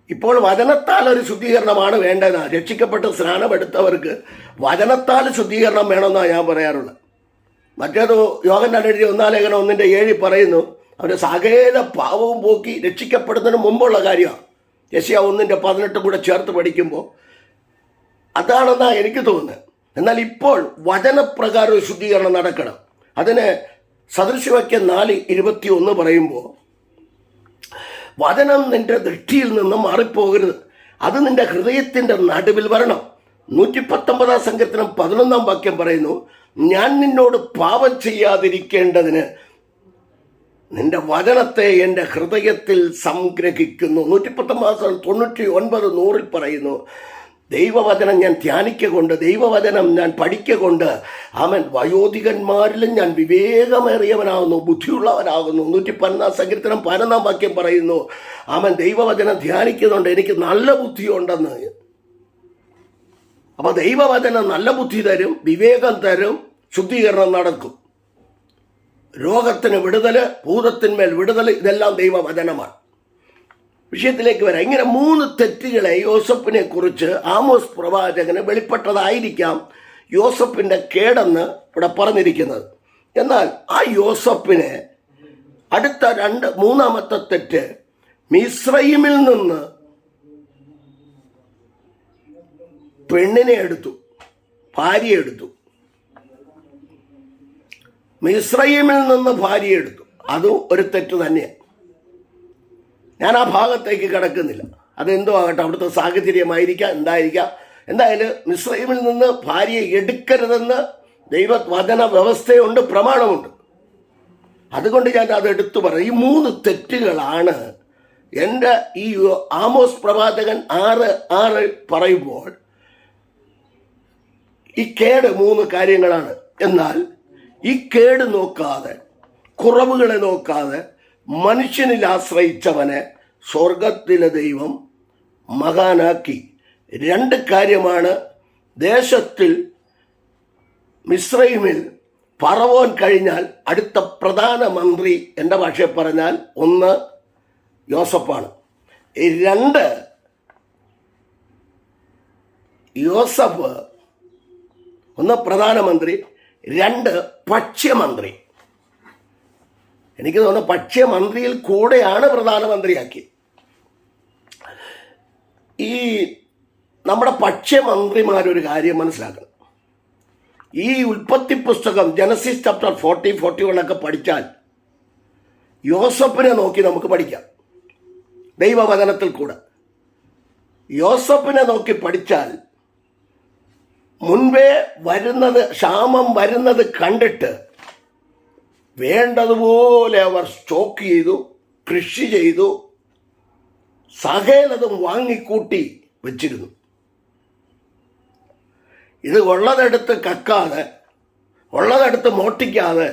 ഇപ്പോൾ വചനത്താൽ ഒരു ശുദ്ധീകരണമാണ് വേണ്ടതെന്നാ. രക്ഷിക്കപ്പെട്ട് സ്നാനമെടുത്തവർക്ക് വചനത്താൽ ശുദ്ധീകരണം വേണമെന്നാണ് ഞാൻ പറയാറുള്ളത്. മറ്റേത് യോഹന്നാൻ എഴുതിയ 1-7 പറയുന്നു, അവരുടെ സകല പാവവും പോക്കി രക്ഷിക്കപ്പെടുന്നതിന് മുമ്പുള്ള കാര്യമാണ്. യെശയ്യാ 1:18 കൂടെ ചേർത്ത് പഠിക്കുമ്പോൾ അതാണെന്നാണ് എനിക്ക് തോന്നുന്നത്. എന്നാൽ ഇപ്പോൾ വചനപ്രകാരം ഒരു ശുദ്ധീകരണം നടക്കണം. അതിന് സദൃശവാക്യം 4:21 പറയുമ്പോൾ, വചനം നിന്റെ ദൃഷ്ടിയിൽ നിന്നും മാറിപ്പോകരുത്, അത് നിന്റെ ഹൃദയത്തിൻ്റെ നടുവിൽ വരണം. 119-ാം സങ്കീർത്തനം 11-ാം വാക്യം പറയുന്നു, ഞാൻ നിന്നോട് പാപം ചെയ്യാതിരിക്കേണ്ടതിന് നിന്റെ വചനത്തെ എൻ്റെ ഹൃദയത്തിൽ സംഗ്രഹിക്കുന്നു. 119-99-100 പറയുന്നു, ദൈവവചനം ഞാൻ ധ്യാനിക്കൊണ്ട്, ദൈവവചനം ഞാൻ പഠിക്കൊണ്ട് അവൻ വയോധികന്മാരിലും ഞാൻ വിവേകമേറിയവനാകുന്നു, ബുദ്ധിയുള്ളവനാകുന്നു. 112-ാം സങ്കീർത്തനം 11-ാം വാക്യം പറയുന്നു, അവൻ ദൈവവചനം ധ്യാനിക്കുന്നുണ്ട്, എനിക്ക് നല്ല ബുദ്ധിയുണ്ടെന്ന്. അപ്പൊ ദൈവവചനം നല്ല ബുദ്ധി തരും, വിവേകം തരും, ശുദ്ധീകരണം നടക്കും. രോഗത്തിന് വിടുതല്, ഭൂതത്തിന്മേൽ വിടുതല്, ഇതെല്ലാം ദൈവവചനമാണ്. വിഷയത്തിലേക്ക് വരാം. ഇങ്ങനെ 3 തെറ്റുകളെ യോസഫിനെ കുറിച്ച് ആമോസ് പ്രവാചകന് വെളിപ്പെട്ടതായിരിക്കാം യോസഫിൻ്റെ കേടെന്ന് ഇവിടെ പറഞ്ഞിരിക്കുന്നത്. എന്നാൽ ആ യോസഫിനെ അടുത്ത മൂന്നാമത്തെ തെറ്റ്, മിസ്രയീമിൽ നിന്ന് പെണ്ണിനെ എടുത്തു, ഭാര്യയെ എടുത്തു. മിസ്രയീമിൽ നിന്ന് ഭാര്യയെ എടുത്തു. അതും ഒരു തെറ്റ് തന്നെയാണ്. ഞാൻ ആ ഭാഗത്തേക്ക് കിടക്കുന്നില്ല. അതെന്തോ ആകട്ടെ, അവിടുത്തെ സാഹചര്യമായിരിക്കാം, എന്തായാലും മിസ്രയീമിൽ നിന്ന് ഭാര്യയെ എടുക്കരുതെന്ന് ദൈവവചന വ്യവസ്ഥയുണ്ട്, പ്രമാണമുണ്ട്. അതുകൊണ്ട് ഞാൻ അത് എടുത്തു പറയും. ഈ 3 തെറ്റുകളാണ് എൻ്റെ ഈ ആമോസ് പ്രവാചകൻ 6:6 പറയുമ്പോൾ ഈ കേട് 3 കാര്യങ്ങളാണ്. എന്നാൽ ഈ കേട് നോക്കാതെ, കുറവുകളെ നോക്കാതെ മനുഷ്യനിൽ ആശ്രയിച്ചവനെ സ്വർഗത്തിലെ ദൈവം മഹാനാക്കി. 2 കാര്യമാണ് ദേശത്തിൽ മിസ്രയീമിൽ ഫറവോൻ കഴിഞ്ഞാൽ അടുത്ത പ്രധാനമന്ത്രി, എൻ്റെ ഭാഷയിൽ പറഞ്ഞാൽ 1 യോസഫാണ്. 2 യോസഫ്, 1 പ്രധാനമന്ത്രി, 2 ഭക്ഷ്യമന്ത്രി. എനിക്ക് തോന്നുന്നു ഭക്ഷ്യമന്ത്രിയിൽ കൂടെയാണ് പ്രധാനമന്ത്രിയാക്കി. ഈ നമ്മുടെ ഭക്ഷ്യമന്ത്രിമാരൊരു കാര്യം മനസ്സിലാക്കണം. ഈ ഉൽപ്പത്തി പുസ്തകം ജനസിസ് ചാപ്റ്റർ 40, 41 പഠിച്ചാൽ യോസഫിനെ നോക്കി നമുക്ക് പഠിക്കാം. ദൈവവചനത്തിൽ കൂടെ യോസഫിനെ നോക്കി പഠിച്ചാൽ മുൻപേ ക്ഷാമം വരുന്നത് കണ്ടിട്ട് വേണ്ടതുപോലെ അവർ സ്റ്റോക്ക് ചെയ്തു, കൃഷി ചെയ്തു, സകലതും വാങ്ങിക്കൂട്ടി വെച്ചിരുന്നു. ഇത് ഉള്ളതെടുത്ത് കക്കാതെ, ഉള്ളതെടുത്ത് മോട്ടിക്കാതെ,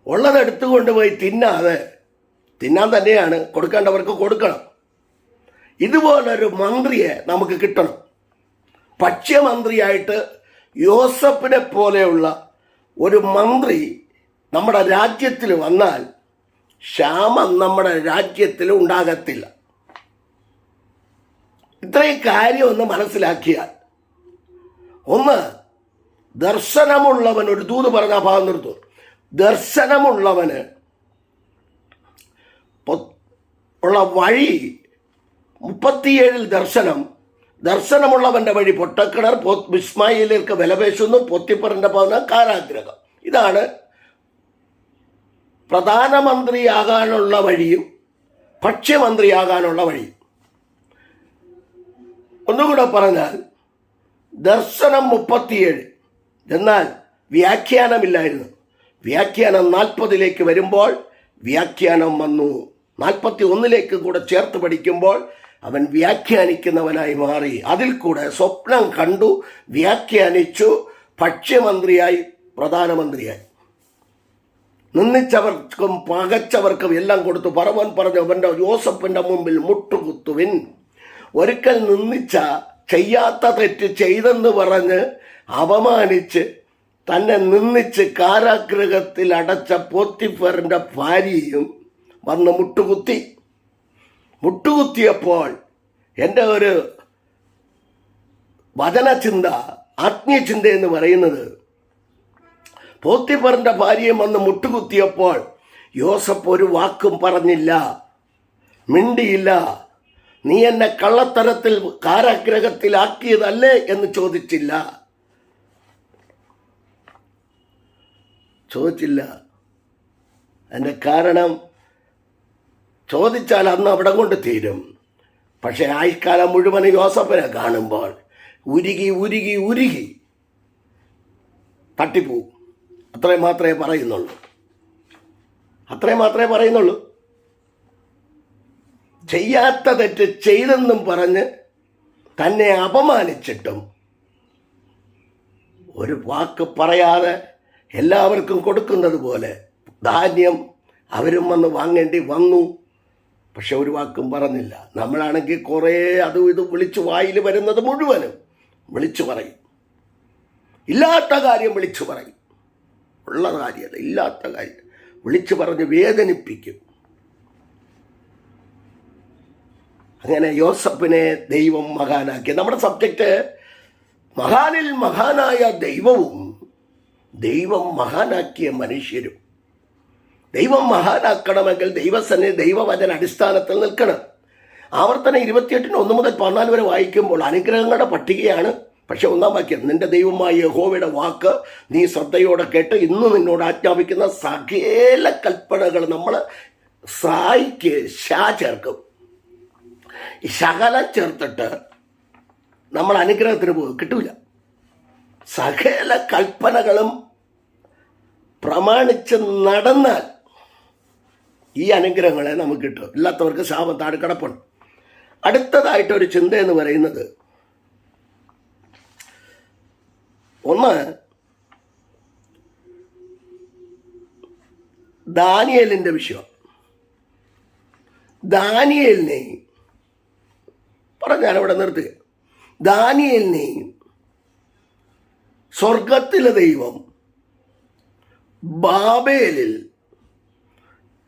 ഉള്ളതെടുത്ത് കൊണ്ടുപോയി തിന്നാൻ തന്നെയാണ് കൊടുക്കേണ്ടവർക്ക് കൊടുക്കണം. ഇതുപോലൊരു മന്ത്രിയെ നമുക്ക് കിട്ടണം. ഭക്ഷ്യമന്ത്രിയായിട്ട് യോസഫിനെ പോലെയുള്ള ഒരു മന്ത്രി നമ്മുടെ രാജ്യത്തിൽ വന്നാൽ ക്ഷാമം നമ്മുടെ രാജ്യത്തിൽ ഉണ്ടാകത്തില്ല. ഇത്രയും കാര്യം ഒന്ന് മനസ്സിലാക്കിയാൽ, 1 ദർശനമുള്ളവൻ, ഒരു ദൂത് പറഞ്ഞ ഭാഗം നിർത്തും, ദർശനമുള്ളവന് ഉള്ള വഴി 37 ദർശനമുള്ളവന്റെ വഴി പൊട്ടക്കിണർ, ഇസ്മായേലിയർക്ക് വിലപേശുന്നു, പോത്തിഫറിന്റെ ഭവനം കാരാഗ്രഹം. ഇതാണ് പ്രധാനമന്ത്രിയാകാനുള്ള വഴിയും ഭക്ഷ്യമന്ത്രിയാകാനുള്ള വഴിയും. ഒന്നുകൂടെ പറഞ്ഞാൽ ദർശനം 37, എന്നാൽ വ്യാഖ്യാനമില്ലായിരുന്നു. വ്യാഖ്യാനം 40 വരുമ്പോൾ വ്യാഖ്യാനം വന്നു. 41 കൂടെ ചേർത്ത് പഠിക്കുമ്പോൾ അവൻ വ്യാഖ്യാനിക്കുന്നവനായി മാറി. അതിൽ കൂടെ സ്വപ്നം കണ്ടു, വ്യാഖ്യാനിച്ചു, ഭക്ഷ്യമന്ത്രിയായി, പ്രധാനമന്ത്രിയായി. നിന്ദിച്ചവർക്കും പകച്ചവർക്കും എല്ലാം കൊടുത്തു. ഫറവോൻ പറഞ്ഞു, അവൻ്റെ യോസഫിൻ്റെ മുമ്പിൽ മുട്ടുകുത്തുവിൻ. ഒരിക്കൽ ചെയ്യാത്ത തെറ്റ് ചെയ്തെന്ന് പറഞ്ഞ് അപമാനിച്ച് തന്നെ നിന്ദിച്ച് കാരാഗൃഹത്തിൽ അടച്ച പോത്തിഫറിൻ്റെ ഭാര്യയും വന്ന് മുട്ടുകുത്തിയപ്പോൾ എൻ്റെ ഒരു വചനചിന്ത, ആത്മീയചിന്ത എന്ന് പറയുന്നത്, പോത്തിഫറിൻ്റെ ഭാര്യയും വന്ന് മുട്ടുകുത്തിയപ്പോൾ യോസഫ് ഒരു വാക്കും പറഞ്ഞില്ല, മിണ്ടിയില്ല. നീ എന്നെ കള്ളത്തരത്തിൽ കാരാഗ്രഹത്തിലാക്കിയതല്ലേ എന്ന് ചോദിച്ചില്ല. അതിൻ്റെ കാരണം ചോദിച്ചാൽ അന്ന് അവിടെ കൊണ്ട് തീരും. പക്ഷെ ആയുഷ്കാലം മുഴുവനും യോസഫിനെ കാണുമ്പോൾ ഉരുകി ഉരുകി ഉരുകി തട്ടിപ്പോവും. അത്രയും മാത്രമേ പറയുന്നുള്ളൂ. ചെയ്യാത്ത തെറ്റ് ചെയ്തെന്നും പറഞ്ഞ് തന്നെ അപമാനിച്ചിട്ടും ഒരു വാക്ക് പറയാതെ എല്ലാവർക്കും കൊടുക്കുന്നത് പോലെ ധാന്യം അവരും വന്ന് വാങ്ങേണ്ടി വന്നു. പക്ഷെ ഒരു വാക്കും പറഞ്ഞില്ല. നമ്മളാണെങ്കിൽ കുറേ അതും ഇതും വിളിച്ചു, വായിൽ വരുന്നത് മുഴുവനും വിളിച്ചു പറയും. ഇല്ലാത്ത കാര്യം വിളിച്ചു പറയും, ഉള്ള കാര്യമല്ല, ഇല്ലാത്ത കാര്യം വിളിച്ചു പറഞ്ഞ് വേദനിപ്പിക്കും. അങ്ങനെ യോസഫിനെ ദൈവം മഹാനാക്കി. നമ്മുടെ സബ്ജക്റ്റ് മഹാനിൽ മഹാനായ ദൈവവും ദൈവം മഹാനാക്കിയ മനുഷ്യരും. ദൈവം മഹാനാക്കണമെങ്കിൽ ദൈവസന്നിധി ദൈവവചന അടിസ്ഥാനത്തിൽ നിൽക്കണം. ആവർത്തനം 28-1 മുതൽ 14 വരെ വായിക്കുമ്പോൾ അനുഗ്രഹങ്ങളുടെ പട്ടികയാണ്. പക്ഷെ 1-ാം വാക്യം, നിന്റെ ദൈവമായ യഹോവയുടെ വാക്ക് നീ ശ്രദ്ധയോടെ കേട്ട് ഇന്ന് നിന്നോട് ആജ്ഞാപിക്കുന്ന സകല കൽപ്പനകൾ. നമ്മൾ സായിക്ക് ഷാ ചേർക്കും. ഈ ശകലം ചേർത്തിട്ട് നമ്മൾ അനുഗ്രഹത്തിന് പോകും, കിട്ടൂല. സകല കൽപ്പനകളും പ്രമാണിച്ച് നടന്നാൽ ഈ അനുഗ്രഹങ്ങളെ നമുക്ക് കിട്ടും. ഇല്ലാത്തവർക്ക് ശാപം താഴെ കിടപ്പുണ്ട്. അടുത്തതായിട്ടൊരു ചിന്ത എന്ന് പറയുന്നത്, ഒന്ന്, ദാനിയേലിന്റെ വിഷയം. ദാനിയേലിനെ ഞാനവിടെ നിർത്തുക. ദാനിയേലിനെയും സ്വർഗത്തിലെ ദൈവം ബാബേലിൽ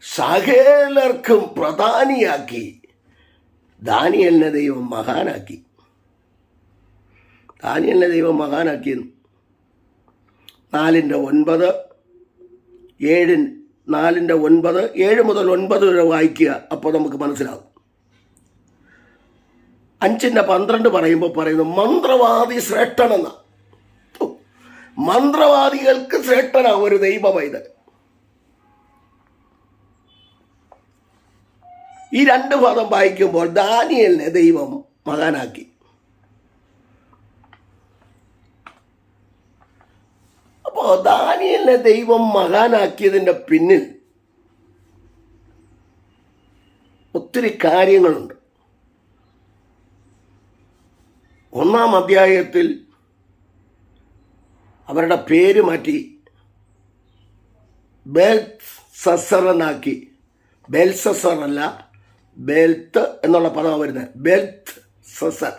സകലർക്കും പ്രധാനിയാക്കി. ദാനിയേലിനെ ദൈവം മഹാനാക്കി. ദാനിയേലിനെ ദൈവം മഹാനാക്കി. 4:9, 7 മുതൽ 9 വരെ വായിക്കുക. അപ്പോൾ നമുക്ക് മനസ്സിലാവും. 5:12 പറയുന്നു മന്ത്രവാദി ശ്രേഷ്ഠനെന്ന. മന്ത്രവാദികൾക്ക് ശ്രേഷ്ഠനാ ഒരു ദൈവമൈതൽ. ഈ 2 ഭാഗം വായിക്കുമ്പോൾ ദാനിയേലിനെ ദൈവം മഹാനാക്കി. അപ്പോ ദാനിയേലിനെ ദൈവം മഹാനാക്കിയതിൻ്റെ പിന്നിൽ ഒത്തിരി കാര്യങ്ങളുണ്ട്. 1-ാം അധ്യായത്തിൽ അവരുടെ പേര് മാറ്റി ബേൽസസറനാക്കി. ബേൽസസർ അല്ല, ബേൽത്ത് എന്നുള്ള പദം വരുന്നത്. ബേൽത്ത് സസർ.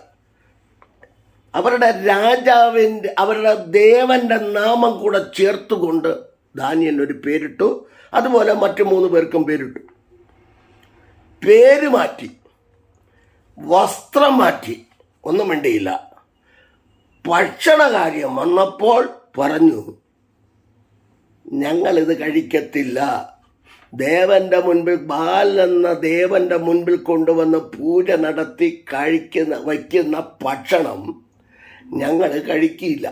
അവരുടെ രാജാവിൻ്റെ, അവരുടെ ദേവന്റെ നാമം കൂടെ ചേർത്തുകൊണ്ട് ദാനിയേലിന് ഒരു പേരിട്ടു. അതുപോലെ മറ്റു 3 പേർക്കും പേരിട്ടു. പേര് മാറ്റി, വസ്ത്രം മാറ്റി, ഒന്നും വേണ്ടിയില്ല. ഭക്ഷണകാര്യം വന്നപ്പോൾ പറഞ്ഞു, ഞങ്ങളിത് കഴിക്കത്തില്ല. ദേവന്റെ മുൻപിൽ, ബാൽ എന്ന ദേവന്റെ മുൻപിൽ കൊണ്ടുവന്ന് പൂജ നടത്തി വയ്ക്കുന്ന ഭക്ഷണം ഞങ്ങൾ കഴിക്കില്ല.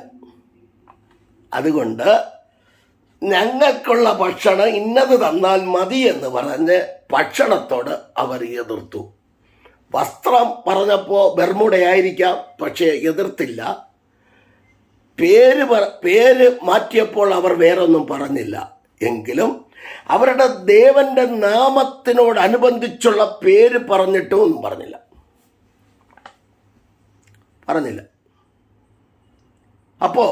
അതുകൊണ്ട് ഞങ്ങൾക്കുള്ള ഭക്ഷണം ഇന്നത് തന്നാൽ മതി എന്ന് പറഞ്ഞ് ഭക്ഷണത്തോട് അവർ എതിർത്തു. വസ്ത്രം പറഞ്ഞപ്പോൾ ബർമുടയായിരിക്കാം, പക്ഷേ എതിർത്തില്ല. പേര് മാറ്റിയപ്പോൾ അവർ വേറൊന്നും പറഞ്ഞില്ല. എങ്കിലും അവരുടെ ദേവന്റെ നാമത്തിനോടനുബന്ധിച്ചുള്ള പേര് പറഞ്ഞിട്ടും ഒന്നും പറഞ്ഞില്ല. അപ്പോ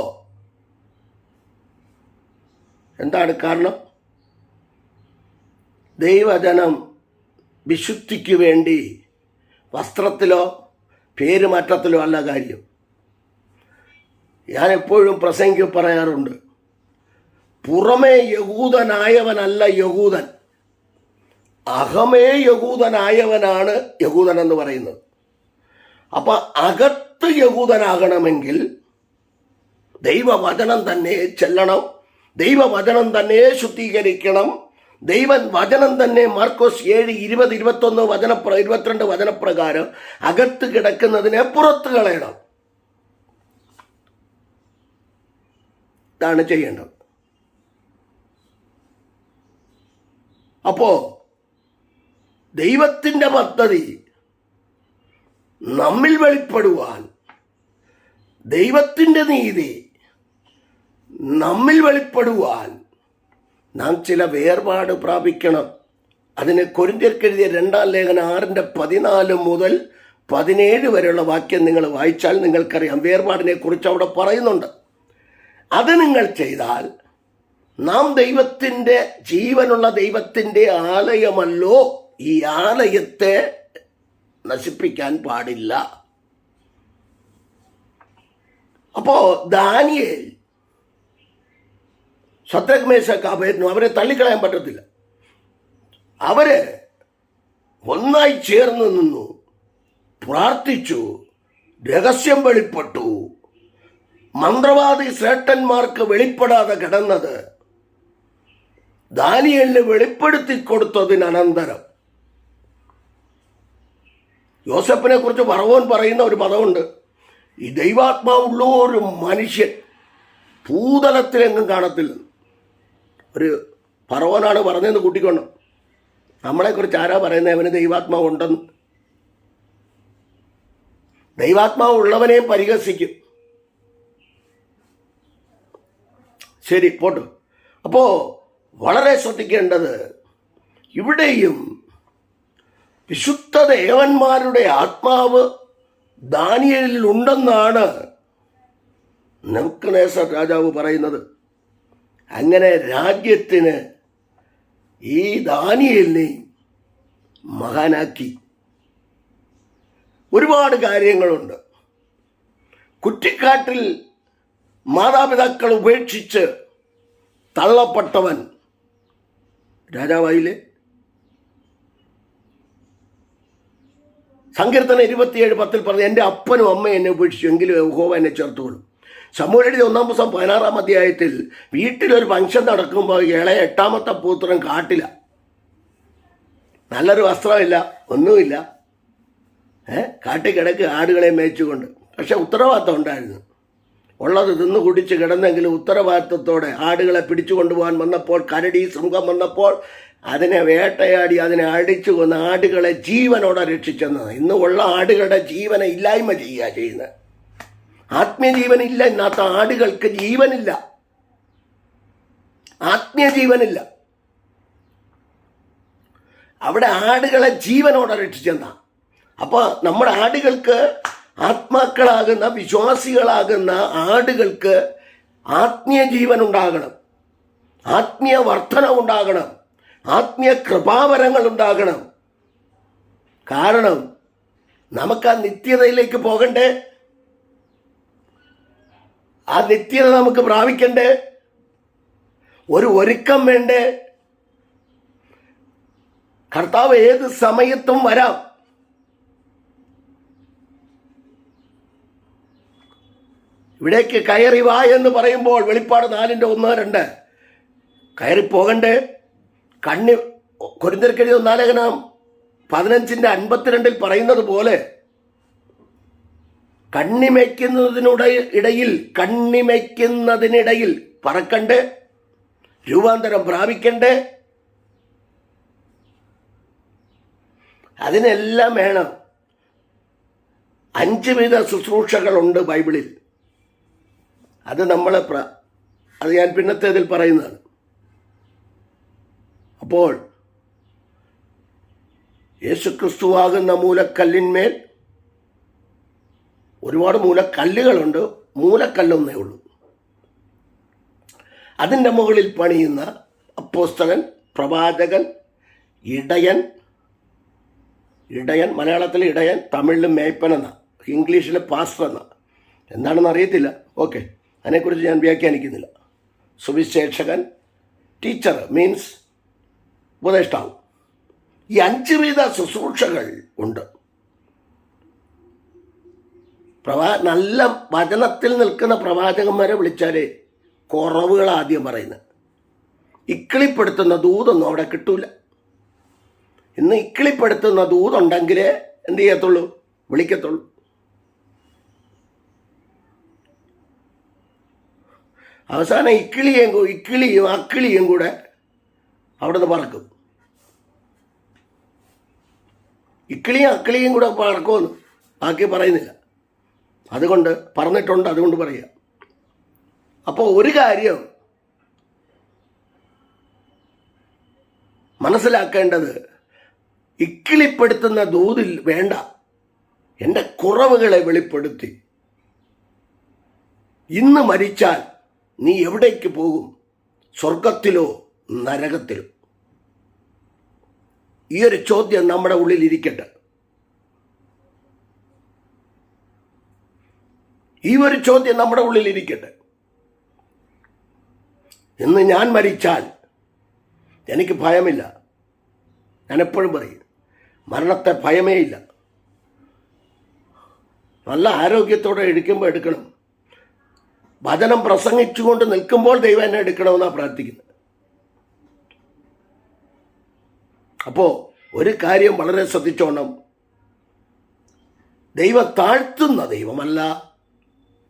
എന്താണ് കാരണം? ദൈവജനം വിശുദ്ധിക്ക് വേണ്ടി വസ്ത്രത്തിലോ പേരുമാറ്റത്തിലോ അല്ല കാര്യം. ഞാൻ എപ്പോഴും പ്രസംഗിക്ക് പറയാറുണ്ട്, പുറമേ യഹൂദനായവനല്ല യഹൂദൻ, അഹമേ യഹൂദനായവനാണ് യഹൂദൻ എന്ന് പറയുന്നത്. അപ്പൊ അകത്ത് യഹൂദനാകണമെങ്കിൽ ദൈവവചനം തന്നെ ചെല്ലണം, ദൈവവചനം തന്നെ ശുദ്ധീകരിക്കണം. വചനം തന്നെ മാർക്കോസ് 7:20-21 വചനപ്രകാരം അകത്ത് കിടക്കുന്നതിനെ പുറത്ത് കളയണം. ഇതാണ് ചെയ്യേണ്ടത്. അപ്പോ ദൈവത്തിൻ്റെ പദ്ധതി നമ്മിൽ വെളിപ്പെടുവാൻ, ദൈവത്തിൻ്റെ നീതി നമ്മിൽ വെളിപ്പെടുവാൻ നാം ചില വേർപാട് പ്രാപിക്കണം. അതിന് കൊരിന്ത്യർക്കെഴുതിയ 2-ാം ലേഖനം 6:14 മുതൽ 17 വരെയുള്ള വാക്യം നിങ്ങൾ വായിച്ചാൽ നിങ്ങൾക്കറിയാം. വേർപാടിനെ കുറിച്ച് അവിടെ പറയുന്നുണ്ട്. അത് നിങ്ങൾ ചെയ്താൽ നാം ദൈവത്തിൻ്റെ, ജീവനുള്ള ദൈവത്തിൻ്റെ ആലയമല്ലോ, ഈ ആലയത്തെ നശിപ്പിക്കാൻ പാടില്ല. അപ്പോ ദാനിയേൽ, ശദ്രക് മേശക്ക് അബേദ്നേഗോ അവരെ തള്ളിക്കളയാൻ പറ്റത്തില്ല. അവര് ഒന്നായി ചേർന്ന് നിന്നു, പ്രാർത്ഥിച്ചു, രഹസ്യം വെളിപ്പെട്ടു. മന്ത്രവാദി ശ്രേഷ്ഠന്മാർക്ക് വെളിപ്പെടാതെ കിടന്നത് ദാനിയേലിന് വെളിപ്പെടുത്തി കൊടുത്തതിനനന്തരം യോസേപ്പിനെ കുറിച്ച് ഫറവോൻ പറയുന്ന ഒരു പദമുണ്ട്, ഈ ദൈവാത്മാവുള്ള ഒരു മനുഷ്യൻ ഭൂതലത്തിലെങ്ങും കാണത്തില്ല. ഒരു ഫറവോനാണ് പറഞ്ഞതെന്ന് കൂട്ടിക്കൊണ്ട് നമ്മളെക്കുറിച്ച് ആരാ പറയുന്നത് അവന് ദൈവാത്മാവ് ഉണ്ടെന്ന്? ദൈവാത്മാവ് ഉള്ളവനെയും പരിഹസിക്കും. ശരി, പോട്ടു. അപ്പോ വളരെ ശ്രദ്ധിക്കേണ്ടത്, ഇവിടെയും വിശുദ്ധ ദേവന്മാരുടെ ആത്മാവ് ദാനിയേലിൽ ഉണ്ടെന്നാണ് നെബൂഖദ്നേസർ രാജാവ് പറയുന്നത്. അങ്ങനെ രാജ്യത്തിന് ഈ ദാനിയേലിനെ മഹാനാക്കി. ഒരുപാട് കാര്യങ്ങളുണ്ട്. കുറ്റിക്കാട്ടിൽ മാതാപിതാക്കൾ ഉപേക്ഷിച്ച് തള്ളപ്പെട്ടവൻ രാജാവായില്ലേ? സങ്കീർത്തനം 27:10 പറഞ്ഞു, എൻ്റെ അപ്പനും അമ്മയും എന്നെ ഉപേക്ഷിച്ചു, എങ്കിലും യഹോവ എന്നെ ചേർത്തുകൊള്ളും. ശമൂവേൽ 1-16 വീട്ടിലൊരു ഫംഗ്ഷൻ നടക്കുമ്പോൾ ഇളയ 8ാമത്തെ പുത്രൻ കാട്ടില, നല്ലൊരു വസ്ത്രമില്ല, ഒന്നുമില്ല, കാട്ടിൽ കിടക്ക് ആടുകളെ മേയിച്ചുകൊണ്ട്. പക്ഷെ ഉത്തരവാദിത്തം ഉണ്ടായിരുന്നു. ഉള്ളത് തിന്നു കുടിച്ച് കിടന്നെങ്കിലും ഉത്തരവാദിത്തത്തോടെ ആടുകളെ പിടിച്ചു കൊണ്ടുപോകാൻ വന്നപ്പോൾ, കരടി സിംഹം വന്നപ്പോൾ അതിനെ വേട്ടയാടി അതിനെ അടിച്ചു കൊന്ന് ആടുകളെ ജീവനോടെ രക്ഷിച്ചെന്നത്. ഇന്ന് ഉള്ള ആടുകളുടെ ജീവനെ ഇല്ലായ്മ ചെയ്യുന്നത്. ആത്മീയ ജീവനില്ല. ഇന്നത്തെ ആടുകൾക്ക് ജീവനില്ല, ആത്മീയ ജീവനില്ല. അവിടെ ആടുകളെ ജീവനോടെ രക്ഷിച്ചെന്നാ. അപ്പോൾ നമ്മുടെ ആടുകൾക്ക്, ആത്മാക്കളാകുന്ന വിശ്വാസികളാകുന്ന ആടുകൾക്ക് ആത്മീയ ജീവൻ ഉണ്ടാകണം, ആത്മീയ വർധന ഉണ്ടാകണം, ആത്മീയ കൃപാവരങ്ങൾ ഉണ്ടാകണം. കാരണം നമുക്ക് ആ നിത്യതയിലേക്ക് പോകണ്ടേ, ആ നിത്യത നമുക്ക് പ്രാപിക്കണ്ടേ, ഒരു ഒരുക്കം വേണ്ടേ? കർത്താവ് ഏത് സമയത്തും വരാം. ഇവിടേക്ക് കയറി വാ എന്ന് പറയുമ്പോൾ വെളിപ്പാട് 4:1-2 കയറി പോകണ്ടേ? കൊരിന്ത്യർക്കെഴുതിയ 15:52 പറയുന്നത് പോലെ കണ്ണിമയ്ക്കുന്നതിനിടയിൽ പറക്കണ്ടേ, രൂപാന്തരം പ്രാപിക്കണ്ടേ? അതിനെല്ലാം വേണം. 5 വിധ ശുശ്രൂഷകളുണ്ട് ബൈബിളിൽ. അത് ഞാൻ പിന്നത്തേതിൽ പറയുന്നതാണ്. അപ്പോൾ യേശുക്രിസ്തുവാകുന്ന മൂലക്കല്ലിന്മേൽ ഒരുപാട് മൂലക്കല്ലുകളുണ്ട്, മൂലക്കല്ലൊന്നേ ഉള്ളൂ. അതിൻ്റെ മുകളിൽ പണിയുന്ന അപ്പോസ്തലൻ, പ്രവാചകൻ, ഇടയൻ, മലയാളത്തിൽ ഇടയൻ, തമിഴിൽ മേയ്പ്പൻ എന്ന, ഇംഗ്ലീഷിൽ പാസ്റ്റർ എന്ന, എന്താണെന്ന് അറിയത്തില്ല. ഓക്കെ, അതിനെക്കുറിച്ച് ഞാൻ വ്യാഖ്യാനിക്കുന്നില്ല. സുവിശേഷകൻ, ടീച്ചർ മീൻസ് ഉപദേഷ്ടാവ്. ഈ 5 വിധ ശുശ്രൂഷകൾ ഉണ്ട്. നല്ല വചനത്തിൽ നിൽക്കുന്ന പ്രവാചകന്മാരെ വിളിച്ചാലേ കുറവുകൾ ആദ്യം പറയുന്നത്. ഇക്കിളിപ്പെടുത്തുന്ന ദൂതൊന്നും അവിടെ കിട്ടൂല. ഇന്ന് ഇക്കിളിപ്പെടുത്തുന്ന ദൂതുണ്ടെങ്കിലേ എന്ത് ചെയ്യത്തുള്ളൂ, വിളിക്കത്തുള്ളൂ. അവസാനം ഇക്കിളിയും അക്കിളിയും കൂടെ അവിടെ നിന്ന് പറക്കും. ഇക്കിളിയും അക്കിളിയും കൂടെ പറക്കുമെന്ന് ബാക്കി പറയുന്നില്ല. അതുകൊണ്ട് പറഞ്ഞിട്ടുണ്ട്, അതുകൊണ്ട് പറയുക. അപ്പോൾ ഒരു കാര്യം മനസ്സിലാക്കേണ്ടത്, ഇക്കിളിപ്പെടുത്തുന്ന ദൂതിൽ വേണ്ട, എൻ്റെ കുറവുകളെ വെളിപ്പെടുത്തി. ഇന്ന് മരിച്ചാൽ നീ എവിടേക്ക് പോകും, സ്വർഗത്തിലോ നരകത്തിലോ? ഈ ഒരു ചോദ്യം നമ്മുടെ ഉള്ളിൽ ഇരിക്കട്ടെ. ഈ ഒരു ചോദ്യം നമ്മുടെ ഉള്ളിൽ ഇരിക്കട്ടെ. ഇന്ന് ഞാൻ മരിച്ചാൽ എനിക്ക് ഭയമില്ല. ഞാൻ എപ്പോഴും പറയും, മരണത്തെ ഭയമേ ഇല്ല. നല്ല ആരോഗ്യത്തോടെ എടുക്കുമ്പോൾ എടുക്കണം. വചനം പ്രസംഗിച്ചുകൊണ്ട് നിൽക്കുമ്പോൾ ദൈവം എന്നെ എടുക്കണമെന്നാണ് പ്രാർത്ഥിക്കുന്നത്. അപ്പോൾ ഒരു കാര്യം വളരെ ശ്രദ്ധിച്ചോണം, ദൈവം താഴ്ത്തുന്ന ദൈവമല്ല,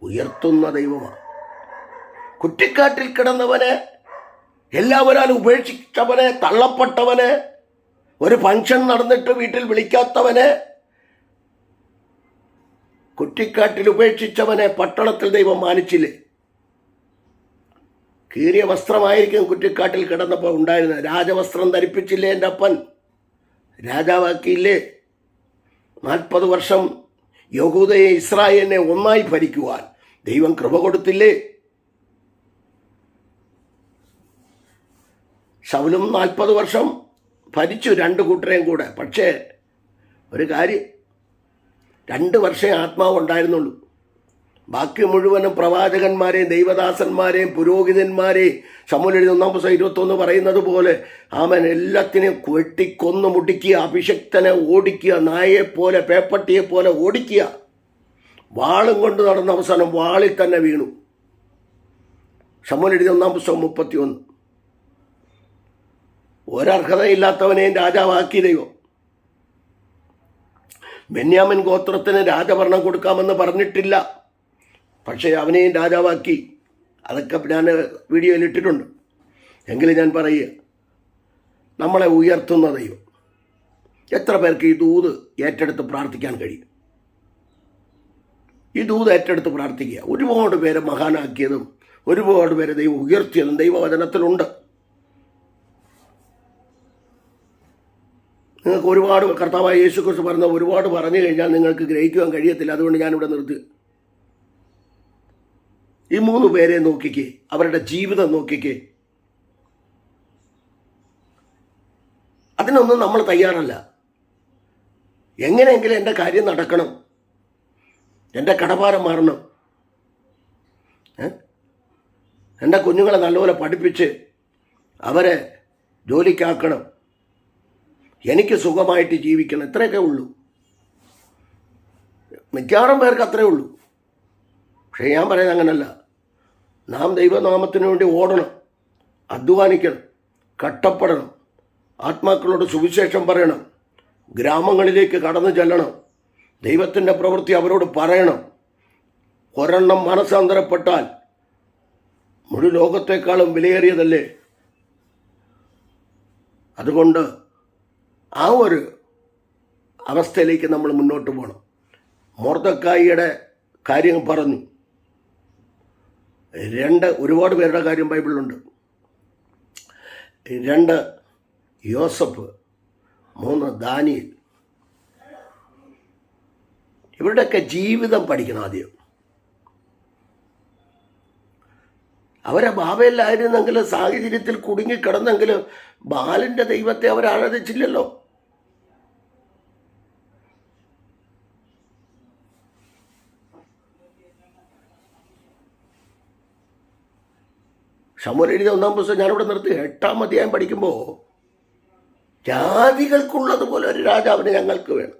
ഉയർത്തുന്ന ദൈവമാണ്. കുറ്റിക്കാട്ടിൽ കിടന്നവനെ, എല്ലാവരും ഉപേക്ഷിച്ചവനെ, തള്ളപ്പെട്ടവനെ, ഒരു ഫംഗ്ഷൻ നടന്നിട്ട് വീട്ടിൽ വിളിക്കാത്തവനെ, കുറ്റിക്കാട്ടിൽ ഉപേക്ഷിച്ചവനെ പട്ടണത്തിൽ ദൈവം മാനിച്ചില്ലേ? കീറിയ വസ്ത്രമായിരിക്കും കുറ്റിക്കാട്ടിൽ കിടന്നപ്പോൾ ഉണ്ടായിരുന്നത്. രാജവസ്ത്രം ധരിപ്പിച്ചില്ലേ എൻ്റെ അപ്പൻ? രാജാവാക്കിയില്ലേ? 40 വർഷം യഹൂദയെ, ഇസ്രായേലിനെ ഒന്നായി ഭരിക്കുവാൻ ദൈവം കൃപ കൊടുത്തില്ലേ? ശൗലും 40 വർഷം ഭരിച്ചു, 2 കൂട്ടരെയും കൂടെ. പക്ഷേ ഒരു കാര്യം, 2 വർഷമേ ആത്മാവ് ഉണ്ടായിരുന്നുള്ളൂ. ബാക്കി മുഴുവനും പ്രവാചകന്മാരെയും ദൈവദാസന്മാരെയും പുരോഹിതന്മാരെയും ശമൂവേൽ 1:21 പറയുന്നത് പോലെ അവൻ എല്ലാത്തിനെയും വെട്ടിക്കൊന്നു മുടിക്കുക, അഭിഷക്തനെ ഓടിക്കുക, നായയെപ്പോലെ പേപ്പട്ടിയെപ്പോലെ ഓടിക്കുക. വാളും കൊണ്ട് നടന്ന അവസാനം വാളിൽ തന്നെ വീണു. ശമൂവേൽ 1:31. ഒരർഹതയില്ലാത്തവനെയും രാജാവാക്കി ദൈവം. ബെന്യാമിൻ ഗോത്രത്തിന് രാജഭരണം കൊടുക്കാമെന്ന് പറഞ്ഞിട്ടില്ല, പക്ഷേ അവനെയും രാജാവാക്കി. അതൊക്കെ ഞാൻ വീഡിയോയിൽ ഇട്ടിട്ടുണ്ട്. എങ്കിലും ഞാൻ പറയുക, നമ്മളെ ഉയർത്തുന്ന ദൈവം. എത്ര പേർക്ക് ഈ ദൂത് ഏറ്റെടുത്ത് പ്രാർത്ഥിക്കാൻ കഴിയും? ഈ ദൂത് ഏറ്റെടുത്ത് പ്രാർത്ഥിക്കുക. ഒരുപാട് പേരെ മഹാനാക്കിയതും ഒരുപാട് പേരെ ദൈവം ഉയർത്തിയതും ദൈവവചനത്തിലുണ്ട്. നിങ്ങൾക്ക് ഒരുപാട് കർത്താവായ യേശുക്രിസ്തു പറഞ്ഞ ഒരുപാട് പറഞ്ഞു കഴിഞ്ഞാൽ നിങ്ങൾക്ക് ഗ്രഹിക്കുവാൻ കഴിയത്തില്ല. അതുകൊണ്ട് ഞാനിവിടെ നിർത്തി. ഈ 3 പേരെ നോക്കിക്കേ, അവരുടെ ജീവിതം നോക്കിക്കേ. അതിനൊന്നും നമ്മൾ തയ്യാറല്ല. എങ്ങനെയെങ്കിലും എൻ്റെ കാര്യം നടക്കണം, എൻ്റെ കടഭാരം മാറണം, എൻ്റെ കുഞ്ഞുങ്ങളെ നല്ലപോലെ പഠിപ്പിച്ച് അവരെ ജോലിക്കാക്കണം, എനിക്ക് സുഖമായിട്ട് ജീവിക്കണം. ഇത്രയൊക്കെ ഉള്ളൂ. മിക്കവാറും പേർക്ക് അത്രേ ഉള്ളൂ. പക്ഷേ ഞാൻ പറയുന്നത് അങ്ങനല്ല. നാം ദൈവനാമത്തിന് വേണ്ടി ഓടണം, അധ്വാനിക്കണം, കഷ്ടപ്പെടണം, ആത്മാക്കളോട് സുവിശേഷം പറയണം, ഗ്രാമങ്ങളിലേക്ക് കടന്നു ചെല്ലണം, ദൈവത്തിൻ്റെ പ്രവൃത്തി അവരോട് പറയണം. ഒരെണ്ണം മനസ്സാന്തരപ്പെട്ടാൽ മുഴു ലോകത്തെക്കാളും വിലയേറിയതല്ലേ? അതുകൊണ്ട് ആ ഒരു അവസ്ഥയിലേക്ക് നമ്മൾ മുന്നോട്ട് പോകണം. മൊർദെഖായിയുടെ കാര്യം പറഞ്ഞു. 2 ഒരുപാട് പേരുടെ കാര്യം ബൈബിളിലുണ്ട്. 2 യോസഫ്, 3 ദാനിയേൽ. ഇവരുടെയൊക്കെ ജീവിതം പഠിക്കണം ആദ്യം. അവരെ ബാബയിലായിരുന്നെങ്കിലും സാഹചര്യത്തിൽ കുടുങ്ങിക്കിടന്നെങ്കിലും ബാലിൻ്റെ ദൈവത്തെ അവർ ആരാധിച്ചില്ലല്ലോ. ശമൂവേൽ 1 ഞാനിവിടെ നിർത്തി. 8-ാം അധ്യായം പഠിക്കുമ്പോൾ ജാതികൾക്കുള്ളതുപോലെ ഒരു രാജാവിനെ ഞങ്ങൾക്ക് വേണം.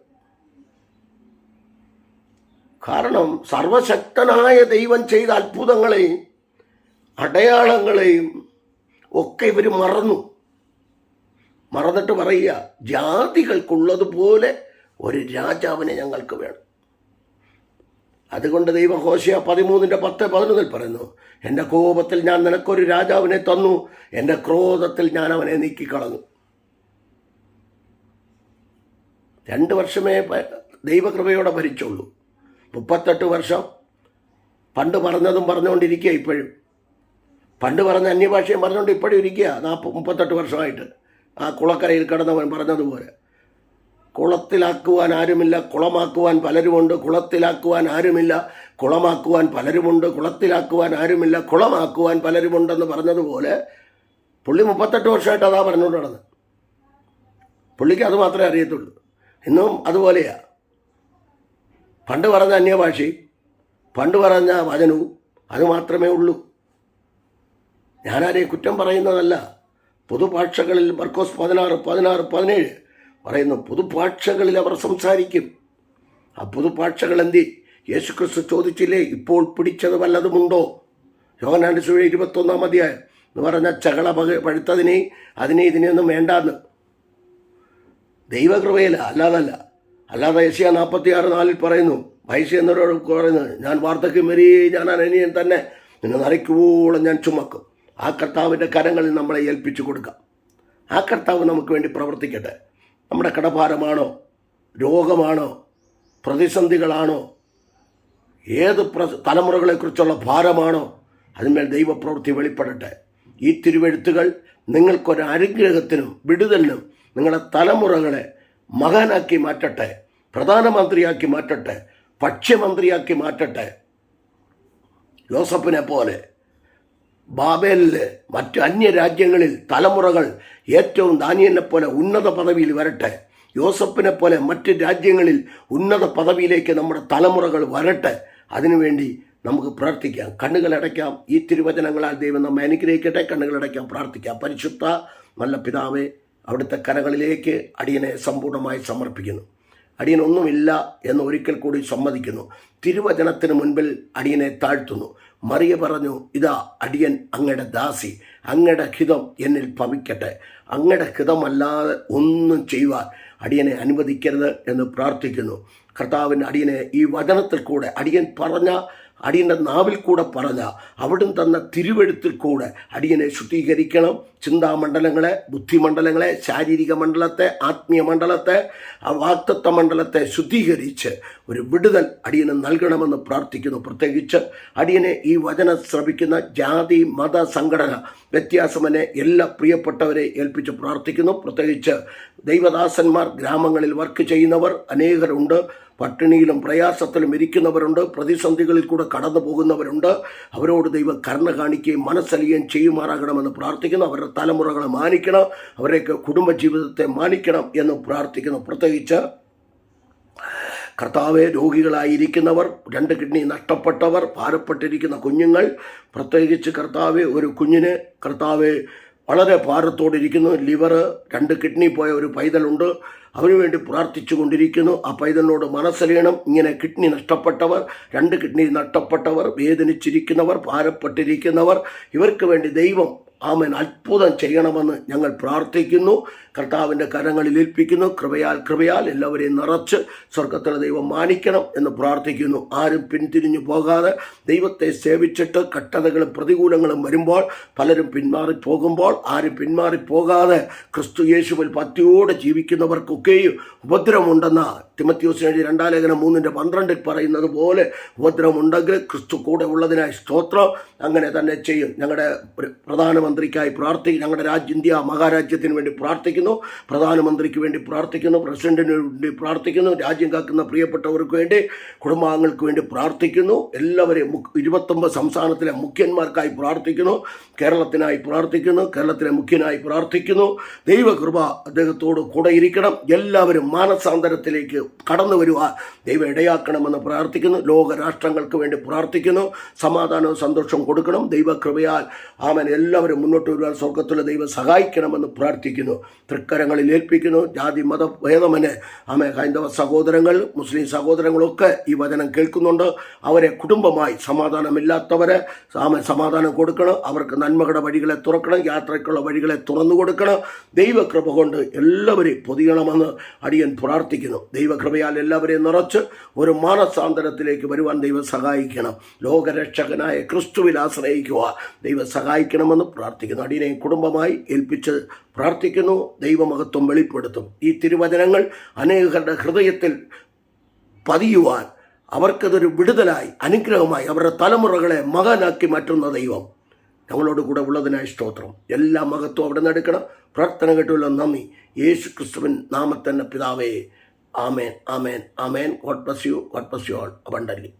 കാരണം സർവശക്തനായ ദൈവം ചെയ്ത അത്ഭുതങ്ങളെയും അടയാളങ്ങളെയും ഒക്കെ ഇവർ മറന്നിട്ട് പറയുക, ജാതികൾക്കുള്ളതുപോലെ ഒരു രാജാവിനെ ഞങ്ങൾക്ക് വേണം. അതുകൊണ്ട് ദൈവം ഹോശേയ 13:10-11 പറയുന്നു, എൻ്റെ കോപത്തിൽ ഞാൻ നിനക്കൊരു രാജാവിനെ തന്നു, എൻ്റെ ക്രോധത്തിൽ ഞാൻ അവനെ നീക്കിക്കളഞ്ഞു. 2 വർഷമേ ദൈവകൃപയോടെ ഭരിച്ചുള്ളൂ. 38 വർഷം പണ്ട് പറഞ്ഞതും പറഞ്ഞുകൊണ്ടിരിക്കുക. ഇപ്പോഴും പണ്ട് പറഞ്ഞ അന്യഭാഷയും പറഞ്ഞുകൊണ്ട് ഇപ്പോഴും ഇരിക്കുക. 38 വർഷമായിട്ട് ആ കുളക്കരയിൽ കിടന്നവൻ പറഞ്ഞതുപോലെ, കുളത്തിലാക്കുവാൻ ആരുമില്ല, കുളമാക്കുവാൻ പലരുമുണ്ട്. കുളത്തിലാക്കുവാൻ ആരുമില്ല, കുളമാക്കുവാൻ പലരുമുണ്ട്. കുളത്തിലാക്കുവാൻ ആരുമില്ല, കുളമാക്കുവാൻ പലരുമുണ്ടെന്ന് പറഞ്ഞതുപോലെ പുള്ളി 38 വർഷമായിട്ട് അതാ പറഞ്ഞുകൊണ്ട് നടന്നത്. പുള്ളിക്ക് അത് മാത്രമേ അറിയത്തുള്ളൂ. ഇന്നും അതുപോലെയാ. പണ്ട് പറഞ്ഞ അന്യഭാഷയും പണ്ട് പറഞ്ഞ വചനവും അത് മാത്രമേ ഉള്ളൂ. ഞാനാരെയും കുറ്റം പറയുന്നതല്ല. പുതുഭാഷകളിൽ മർക്കോസ് 16:17 പറയുന്നു, പുതുഭാഷകളിൽ അവർ സംസാരിക്കും. ആ പുതുഭാഷകൾ എന്തി? യേശുക്രിസ്തു ചോദിച്ചില്ലേ, ഇപ്പോൾ പിടിച്ചത് വല്ലതുമുണ്ടോ? യോഹന്നാന്റെ സുവിശേഷം 21 അധ്യായം എന്ന് പറഞ്ഞാൽ ചകള പഴുത്തതിനെ ഇതിനെയൊന്നും വേണ്ടാന്ന്. ദൈവകൃപയില, അല്ലാതെ യെശയ്യാ 46:4 പറയുന്നു, വൈശ്യ എന്നവരോട് പറയുന്നത്, ഞാൻ വാർദ്ധക്യം വരെ ഞാൻ അനനീയൻ തന്നെ, നിന്നെ നരയ്ക്കുവോളം ഞാൻ ചുമക്കും. ആ കർത്താവിൻ്റെ കരങ്ങളിൽ നമ്മളെ ഏൽപ്പിച്ചു കൊടുക്കാം. ആ കർത്താവ് നമുക്ക് വേണ്ടി പ്രവർത്തിക്കട്ടെ. നമ്മുടെ കടഭാരമാണോ, രോഗമാണോ, പ്രതിസന്ധികളാണോ, ഏത് തലമുറകളെക്കുറിച്ചുള്ള ഭാരമാണോ, അതിന്മേൽ ദൈവപ്രവൃത്തി വെളിപ്പെടട്ടെ. ഈ തിരുവെഴുത്തുകൾ നിങ്ങൾക്കൊരു അനുഗ്രഹത്തിനും വിടുതലിനും നിങ്ങളുടെ തലമുറകളെ മഹാനാക്കി മാറ്റട്ടെ, പ്രധാനമന്ത്രിയാക്കി മാറ്റട്ടെ, ഭക്ഷ്യമന്ത്രിയാക്കി മാറ്റട്ടെ. യോസഫിനെ പോലെ ബാബേലിൽ മറ്റ് അന്യരാജ്യങ്ങളിൽ തലമുറകൾ ഏറ്റവും ദാനിയേലിനെ പോലെ ഉന്നത പദവിയിൽ വരട്ടെ. യോസഫിനെ പോലെ മറ്റ് രാജ്യങ്ങളിൽ ഉന്നത പദവിയിലേക്ക് നമ്മുടെ തലമുറകൾ വരട്ടെ. അതിനുവേണ്ടി നമുക്ക് പ്രാർത്ഥിക്കാം. കണ്ണുകളടയ്ക്കാം. ഈ തിരുവചനങ്ങളാൽ ദൈവം നമ്മെ അനുഗ്രഹിക്കട്ടെ. കണ്ണുകളടയ്ക്കാം, പ്രാർത്ഥിക്കാം. പരിശുദ്ധ നല്ല പിതാവേ, അവിടുത്തെ കരങ്ങളിലേക്ക് അടിയനെ സമ്പൂർണ്ണമായി സമർപ്പിക്കുന്നു. അടിയനൊന്നുമില്ല എന്ന് ഒരിക്കൽ കൂടി സമ്മതിക്കുന്നു. തിരുവചനത്തിന് മുൻപിൽ അടിയനെ താഴ്ത്തുന്നു. മറിയ പറഞ്ഞു, ഇതാ അടിയൻ അങ്ങയുടെ ദാസി, അങ്ങയുടെ ഹിതം എന്നിൽ ഭവിക്കട്ടെ. അങ്ങയുടെ ഹിതമല്ലാതെ ഒന്നും ചെയ്യുവാൻ അടിയനെ അനുവദിക്കരുത് എന്ന് പ്രാർത്ഥിക്കുന്നു. കർത്താവിൻ്റെ അടിയനെ ഈ വചനത്തിൽ കൂടെ അടിയൻ പറഞ്ഞ, അടിയൻ്റെ നാവിൽ കൂടെ പറഞ്ഞ, അവിടുന്ന് തന്ന തിരുവെഴുത്തിൽ കൂടെ അടിയനെ ശുദ്ധീകരിക്കണം. ചിന്താമണ്ഡലങ്ങളെ, ബുദ്ധിമണ്ഡലങ്ങളെ, ശാരീരിക മണ്ഡലത്തെ, ആത്മീയ മണ്ഡലത്തെ, വാക്തത്വ മണ്ഡലത്തെ ശുദ്ധീകരിച്ച് ഒരു വിടുതൽ അടിയന് നൽകണമെന്ന് പ്രാർത്ഥിക്കുന്നു. പ്രത്യേകിച്ച് അടിയനെ ഈ വചനം ശ്രവിക്കുന്ന ജാതി മത സംഘടന വ്യത്യാസമനെ എല്ലാ പ്രിയപ്പെട്ടവരെ ഏൽപ്പിച്ച് പ്രാർത്ഥിക്കുന്നു. പ്രത്യേകിച്ച് ദൈവദാസന്മാർ, ഗ്രാമങ്ങളിൽ വർക്ക് ചെയ്യുന്നവർ അനേകരുണ്ട്. പട്ടിണിയിലും പ്രയാസത്തിലും ഇരിക്കുന്നവരുണ്ട്. പ്രതിസന്ധികളിൽ കൂടെ കടന്നു പോകുന്നവരുണ്ട്. അവരോട് ദൈവം കരുണ കാണിക്കുകയും മനസ്സലിയുകയും ചെയ്യുമാറാകണമെന്ന് പ്രാർത്ഥിക്കുന്നു. അവരുടെ തലമുറകളെ മാനിക്കണം, അവരുടെയൊക്കെ കുടുംബജീവിതത്തെ മാനിക്കണം എന്ന് പ്രാർത്ഥിക്കുന്നു. പ്രത്യേകിച്ച് കർത്താവെ, രോഗികളായിരിക്കുന്നവർ, 2 കിഡ്നി നഷ്ടപ്പെട്ടവർ, ഭാരപ്പെട്ടിരിക്കുന്ന കുഞ്ഞുങ്ങൾ, പ്രത്യേകിച്ച് കർത്താവെ, ഒരു കുഞ്ഞിന് കർത്താവെ വളരെ ഭാരത്തോടിരിക്കുന്നു. ലിവർ, 2 കിഡ്നി പോയ ഒരു പൈതലുണ്ട്. അവനുവേണ്ടി പ്രാർത്ഥിച്ചു കൊണ്ടിരിക്കുന്നു. ആ പൈതലിനോട് മനസ്സലിയണം. ഇങ്ങനെ കിഡ്നി നഷ്ടപ്പെട്ടവർ, 2 കിഡ്നി നഷ്ടപ്പെട്ടവർ, വേദനിച്ചിരിക്കുന്നവർ, ഭാരപ്പെട്ടിരിക്കുന്നവർ, ഇവർക്ക് വേണ്ടി ദൈവം അത്ഭുതം ചെയ്യണമെന്ന് ഞങ്ങൾ പ്രാർത്ഥിക്കുന്നു. കർത്താവിൻ്റെ കരങ്ങളിൽ ഏൽപ്പിക്കുന്നു. കൃപയാൽ എല്ലാവരെയും നിറച്ച് സ്വർഗത്തിലെ ദൈവം മാനിക്കണം എന്ന് പ്രാർത്ഥിക്കുന്നു. ആരും പിന്തിരിഞ്ഞു പോകാതെ ദൈവത്തെ സേവിച്ചിട്ട് കഷ്ടതകളും പ്രതികൂലങ്ങളും വരുമ്പോൾ പലരും പിന്മാറിപ്പോകുമ്പോൾ ആരും പിന്മാറിപ്പോകാതെ ക്രിസ്തു യേശുവിൽ ഭക്തിയോടെ ജീവിക്കുന്നവർക്കൊക്കെയും ഉപദ്രവമുണ്ടെന്ന തിമോഥെയോസിന് എഴുതിയ 2 ലേഖനം 3:12 പറയുന്നത് പോലെ ഉപദ്രവമുണ്ടെങ്കിൽ ക്രിസ്തു കൂടെ ഉള്ളതിനായി സ്തോത്രം. അങ്ങനെ തന്നെ ചെയ്യും. ഞങ്ങളുടെ പ്രധാനമന്ത്രിക്കായി ഞങ്ങളുടെ ഇന്ത്യ മഹാരാജ്യത്തിന് വേണ്ടി പ്രാർത്ഥിക്കുന്നു. പ്രധാനമന്ത്രിക്ക് വേണ്ടി പ്രാർത്ഥിക്കുന്നു. പ്രസിഡന്റിന് വേണ്ടി പ്രാർത്ഥിക്കുന്നു. രാജ്യം കാക്കുന്ന പ്രിയപ്പെട്ടവർക്ക് വേണ്ടി, കുടുംബാംഗങ്ങൾക്ക് വേണ്ടി പ്രാർത്ഥിക്കുന്നു. എല്ലാവരെയും 29 സംസ്ഥാനത്തിലെ മുഖ്യന്മാർക്കായി പ്രാർത്ഥിക്കുന്നു. കേരളത്തിനായി പ്രാർത്ഥിക്കുന്നു. കേരളത്തിലെ മുഖ്യനായി പ്രാർത്ഥിക്കുന്നു. ദൈവകൃപ അദ്ദേഹത്തോട് കൂടെ ഇരിക്കണം. എല്ലാവരും മാനസാന്തരത്തിലേക്ക് കടന്നു വരുവാൻ ദൈവം ഇടയാക്കണമെന്ന് പ്രാർത്ഥിക്കുന്നു. ലോകരാഷ്ട്രങ്ങൾക്ക് വേണ്ടി പ്രാർത്ഥിക്കുന്നു. സമാധാനവും സന്തോഷവും കൊടുക്കണം. ദൈവകൃപയാൽ എല്ലാവരും മുന്നോട്ട് വരുവാൻ സ്വർഗത്തിലെ ദൈവം സഹായിക്കണമെന്ന് പ്രാർത്ഥിക്കുന്നു. തൃക്കരങ്ങളിൽ ഏൽപ്പിക്കുന്നു. ജാതി മത ഭേദമന് ഹൈന്ദവ സഹോദരങ്ങൾ, മുസ്ലിം സഹോദരങ്ങളൊക്കെ ഈ വചനം കേൾക്കുന്നുണ്ട്. അവരെ കുടുംബമായി, സമാധാനമില്ലാത്തവരെ സമാധാനം കൊടുക്കണം. അവർക്ക് നന്മകളുടെ വഴികളെ തുറക്കണം. യാത്രയ്ക്കുള്ള വഴികളെ തുറന്നു കൊടുക്കണം. ദൈവകൃപ കൊണ്ട് എല്ലാവരെയും പൊതിയണമെന്ന് അടിയൻ പ്രാർത്ഥിക്കുന്നു. ദൈവകൃപയാൽ എല്ലാവരെയും നിറച്ച് ഒരു മാനസാന്തരത്തിലേക്ക് വരുവാൻ ദൈവം സഹായിക്കണം. ലോകരക്ഷകനായ ക്രിസ്തുവിൽ ആശ്രയിക്കുക ദൈവം സഹായിക്കണമെന്ന് പ്രാർത്ഥിക്കുന്നു. അടിയനെ കുടുംബമായി ഏൽപ്പിച്ച് പ്രാർത്ഥിക്കുന്നു. ദൈവമഹത്വം വെളിപ്പെടുത്തും. ഈ തിരുവചനങ്ങൾ അനേകരുടെ ഹൃദയത്തിൽ പതിയുവാൻ, അവർക്കതൊരു വിടുതലായി, അനുഗ്രഹമായി, അവരുടെ തലമുറകളെ മകനാക്കി മാറ്റുന്ന ദൈവം ഞങ്ങളോട് കൂടെ ഉള്ളതിനായി സ്തോത്രം. എല്ലാ മഹത്വം അവിടെ നിന്ന് എടുക്കണം. പ്രാർത്ഥന കേട്ടുള്ള നന്ദി. യേശു ക്രിസ്തുവിൻ നാമത്തിൽ തന്നെ പിതാവേ. ആമേൻ, ആമേൻ, ആമേൻ. God bless you, God bless you all abundantly.